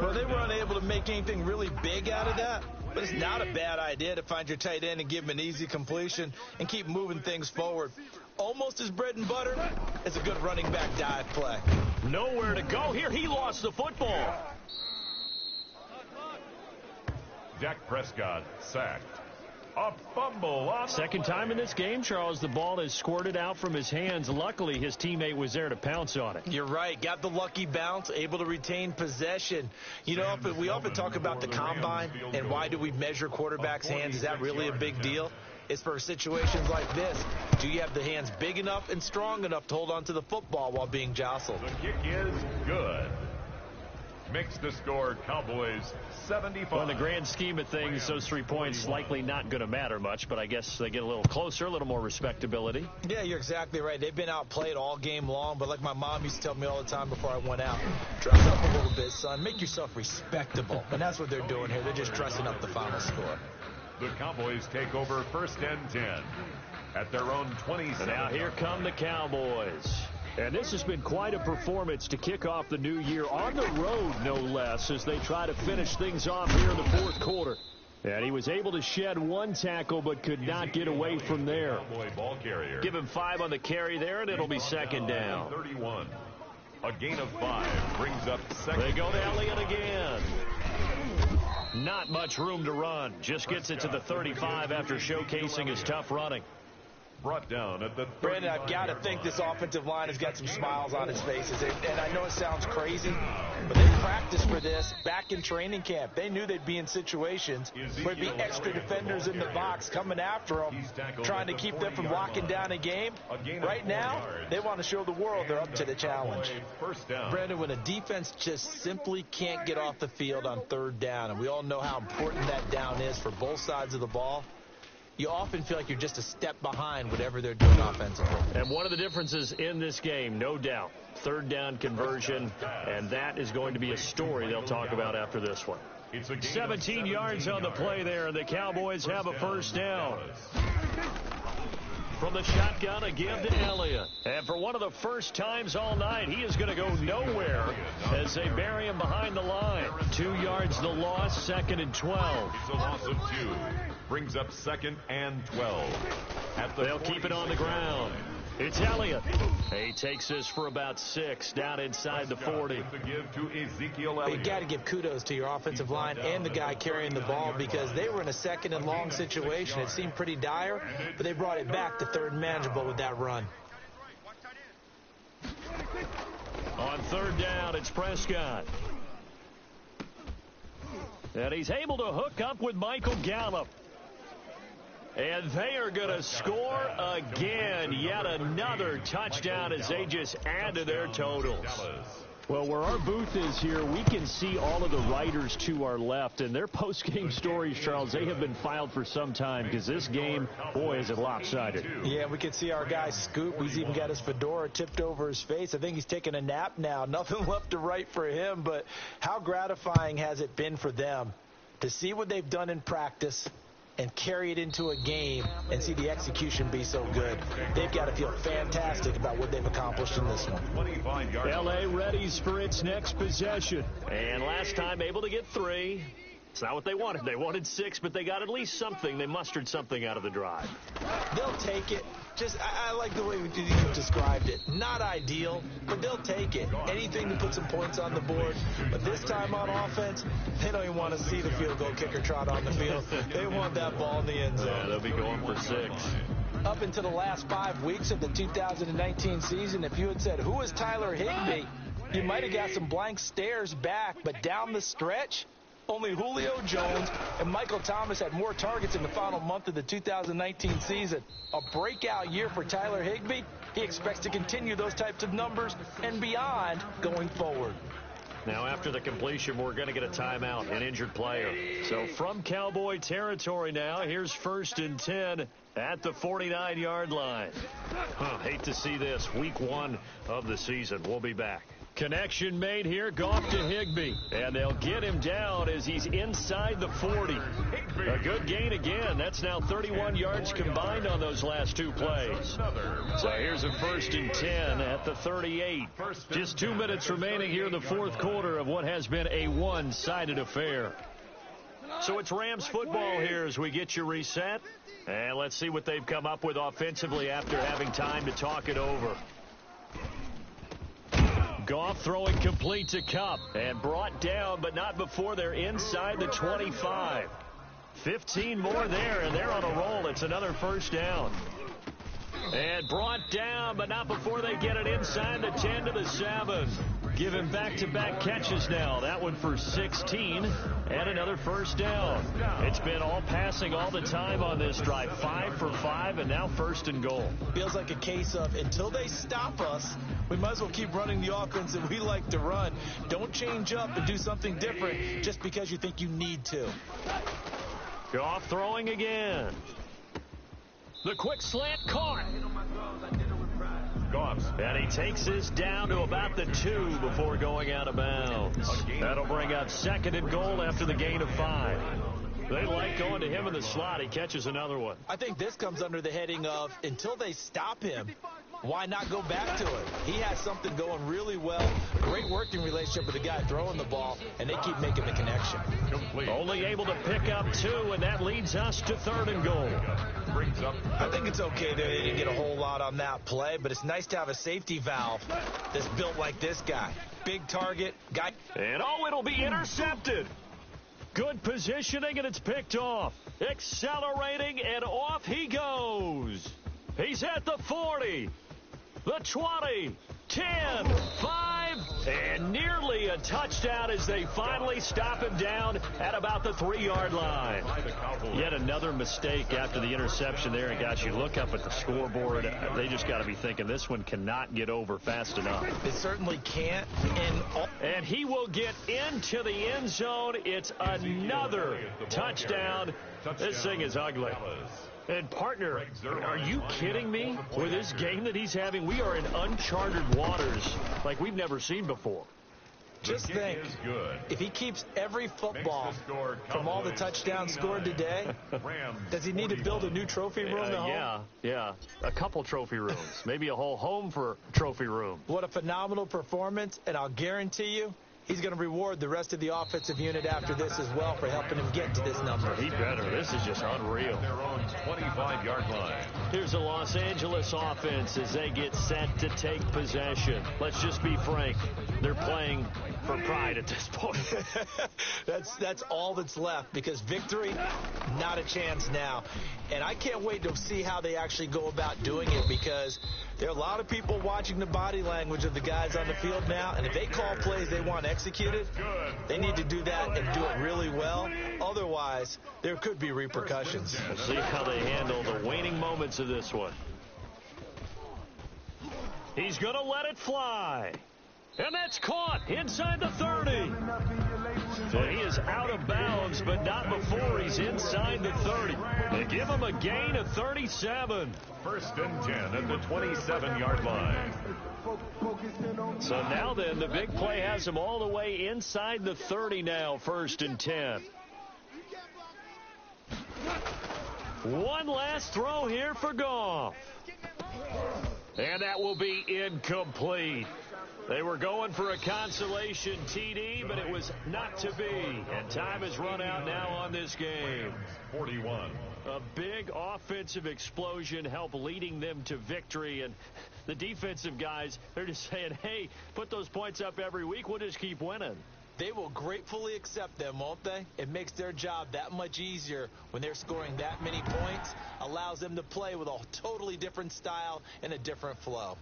Well, they were unable to make anything really big out of that, but it's not a bad idea to find your tight end and give him an easy completion and keep moving things forward. Almost his bread and butter. It's a good running back dive play. Nowhere to go here. He lost the football. Dak Prescott sacked. A fumble. Second time in this game, Charles, the ball has squirted out from his hands. Luckily, his teammate was there to pounce on it. You're right. Got the lucky bounce, able to retain possession. You know, we often talk about the combine and why do we measure quarterbacks' hands. Is that really a big deal? It's for situations like this. Do you have the hands big enough and strong enough to hold on to the football while being jostled? The kick is good. Makes the score Cowboys 75. Well, in the grand scheme of things, those 3 points likely not going to matter much, but I guess they get a little closer, a little more respectability. Yeah, you're exactly right. They've been outplayed all game long, but like my mom used to tell me all the time before I went out, dress up a little bit, son. Make yourself respectable. And that's what they're doing here. They're just dressing up the final score. The Cowboys take over 1st and 10 at their own 27. Now here come the Cowboys. And this has been quite a performance to kick off the new year on the road, no less, as they try to finish things off here in the 4th quarter. And he was able to shed 1 tackle but could not get away from there. Give him 5 on the carry there, and it'll be 2nd down. 31. A gain of 5 brings up 2nd. They go to Elliott again. Not much room to run. Just gets it to the 35 after showcasing his tough running. Brought down at the Brandon, I've got to think this offensive line has got some smiles on its faces. And I know it sounds crazy, but they practiced for this back in training camp. They knew they'd be in situations where there'd be extra defenders in the box coming after them, trying to keep them from locking down a game. Right now, they want to show the world they're up to the challenge. First down. Brandon, when a defense just simply can't get off the field on 3rd down, and we all know how important that down is for both sides of the ball, you often feel like you're just a step behind whatever they're doing offensively. And one of the differences in this game, no doubt, 3rd down conversion, and that is going to be a story they'll talk about after this one. 17 yards on the play there, and the Cowboys have a first down. From the shotgun, a give to Elliott. And for one of the first times all night, he is going to go nowhere as they bury him behind the line. 2 yards the loss, 2nd and 12. It's a loss of 2. Brings up 2nd and 12. They'll keep it on the ground. It's Elliott. He takes this for about 6 down inside the 40. You got to give kudos to your offensive line and the guy carrying the ball because they were in a 2nd and long situation. It seemed pretty dire, but they brought it back to 3rd and manageable with that run. On 3rd down, it's Prescott. And he's able to hook up with Michael Gallup. And they are going to score again. Yet another touchdown as they just add to their totals. Well, where our booth is here, we can see all of the writers to our left. And their post-game stories, Charles, they have been filed for some time because this game, boy, is it lopsided. Yeah, we can see our guy Scoop. He's even got his fedora tipped over his face. I think he's taking a nap now. Nothing left to write for him. But how gratifying has it been for them to see what they've done in practice and carry it into a game and see the execution be so good? They've got to feel fantastic about what they've accomplished in this one. L.A. readies for its next possession. And last time able to get 3. It's not what they wanted. They wanted 6, but they got at least something. They mustered something out of the drive. They'll take it. I like the way you described it. Not ideal, but they'll take it. Anything to put some points on the board. But this time on offense, they don't even want to see the field goal kicker trot on the field. They want that ball in the end zone. Yeah, they'll be going for 6. Up into the last 5 weeks of the 2019 season, if you had said, who is Tyler Higbee, you might have got some blank stares back. But down the stretch, only Julio Jones and Michael Thomas had more targets in the final month of the 2019 season. A breakout year for Tyler Higbee. He expects to continue those types of numbers and beyond going forward. Now, after the completion, we're going to get a timeout, an injured player. So from Cowboy territory now, here's 1st and 10 at the 49-yard line. Hate to see this. Week 1 of the season. We'll be back. Connection made here, Goff to Higbee. And they'll get him down as he's inside the 40. A good gain again. That's now 31 yards combined on those last 2 plays. So here's a 1st and 10 at the 38. Just 2 minutes remaining here in the 4th quarter of what has been a one-sided affair. So it's Rams football here as we get you reset. And let's see what they've come up with offensively after having time to talk it over. Goff throwing complete to Kupp and brought down, but not before they're inside the 25. 15 more there, and they're on a roll. It's another 1st down. And brought down, but not before they get it inside the 10 to the 7. Give him back-to-back catches now. That one for 16 and another 1st down. It's been all passing all the time on this drive. 5 for 5 and now 1st and goal. Feels like a case of until they stop us, we might as well keep running the offense that we like to run. Don't change up and do something different just because you think you need to. Goff throwing again. The quick slant caught. And he takes this down to about the 2 before going out of bounds. That'll bring up 2nd and goal after the gain of 5. They like going to him in the slot. He catches another one. I think this comes under the heading of until they stop him, why not go back to it? He has something going really well. Great working relationship with the guy throwing the ball, and they keep making the connection. Only able to pick up 2, and that leads us to 3rd and goal. I think it's okay they didn't get a whole lot on that play, but it's nice to have a safety valve that's built like this guy. Big target, guy. And it'll be intercepted. Good positioning, and it's picked off. Accelerating, and off he goes. He's at the 40, the 20, 10, 5, and nearly a touchdown as they finally stop him down at about the 3-yard line. Yet another mistake after the interception there. And, gosh, you look up at the scoreboard, they just got to be thinking this one cannot get over fast enough. It certainly can't. And he will get into the end zone. It's another touchdown. This thing is ugly. And, partner, are you kidding me? With this game that he's having, we are in uncharted waters like we've never seen before. Just think, if he keeps every football from all the touchdowns scored today, does he need to build a new trophy room at home? Yeah. A couple trophy rooms. Maybe a whole home for trophy room. What a phenomenal performance, and I'll guarantee you, he's going to reward the rest of the offensive unit after this as well for helping him get to this number. He better. This is just unreal. Their own 25-yard line. Here's the Los Angeles offense as they get set to take possession. Let's just be frank. They're playing for pride at this point. That's all that's left, because victory, not a chance now. And I can't wait to see how they actually go about doing it, because there are a lot of people watching the body language of the guys on the field now, and if they call plays they want executed, they need to do that and do it really well. Otherwise, there could be repercussions. We'll see how they handle the waning moments of this one. He's going to let it fly. And that's caught inside the 30. So he is out of bounds, but not before he's inside the 30. They give him a gain of 37. 1st and 10 at the 27-yard line. So now then, the big play has him all the way inside the 30 now, 1st and 10. One last throw here for Goff. And that will be incomplete. They were going for a consolation TD, but it was not to be. And time has run out now on this game. 41. A big offensive explosion helped leading them to victory. And the defensive guys, they're just saying, hey, put those points up every week. We'll just keep winning. They will gratefully accept them, won't they? It makes their job that much easier when they're scoring that many points. Allows them to play with a totally different style and a different flow.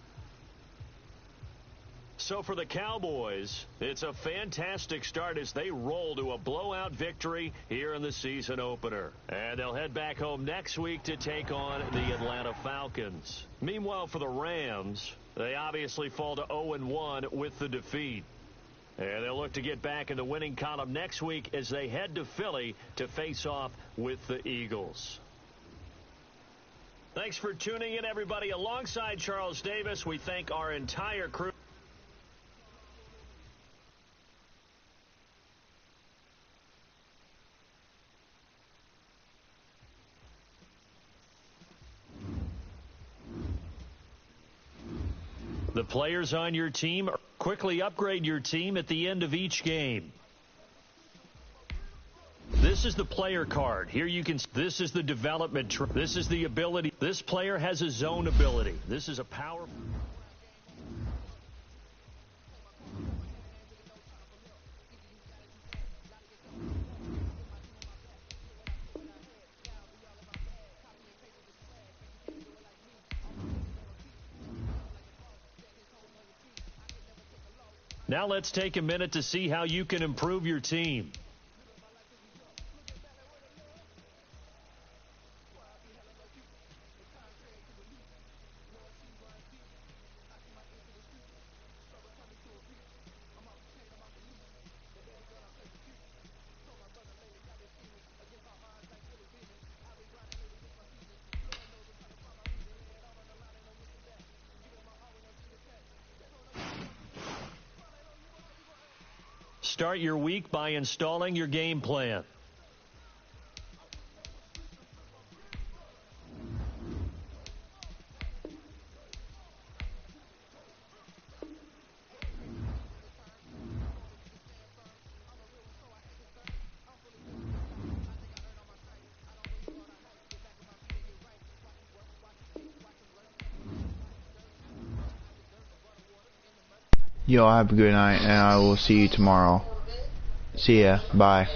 So for the Cowboys, it's a fantastic start as they roll to a blowout victory here in the season opener. And they'll head back home next week to take on the Atlanta Falcons. Meanwhile, for the Rams, they obviously fall to 0-1 with the defeat. And they'll look to get back in the winning column next week as they head to Philly to face off with the Eagles. Thanks for tuning in, everybody. Alongside Charles Davis, we thank our entire crew. The players on your team, quickly upgrade your team at the end of each game. This is the player card. Here you can, this is the development tree. This is the ability. This player has a zone ability. This is a power. Now let's take a minute to see how you can improve your team. Start your week by installing your game plan. Y'all have a good night, and I will see you tomorrow. See ya. Bye.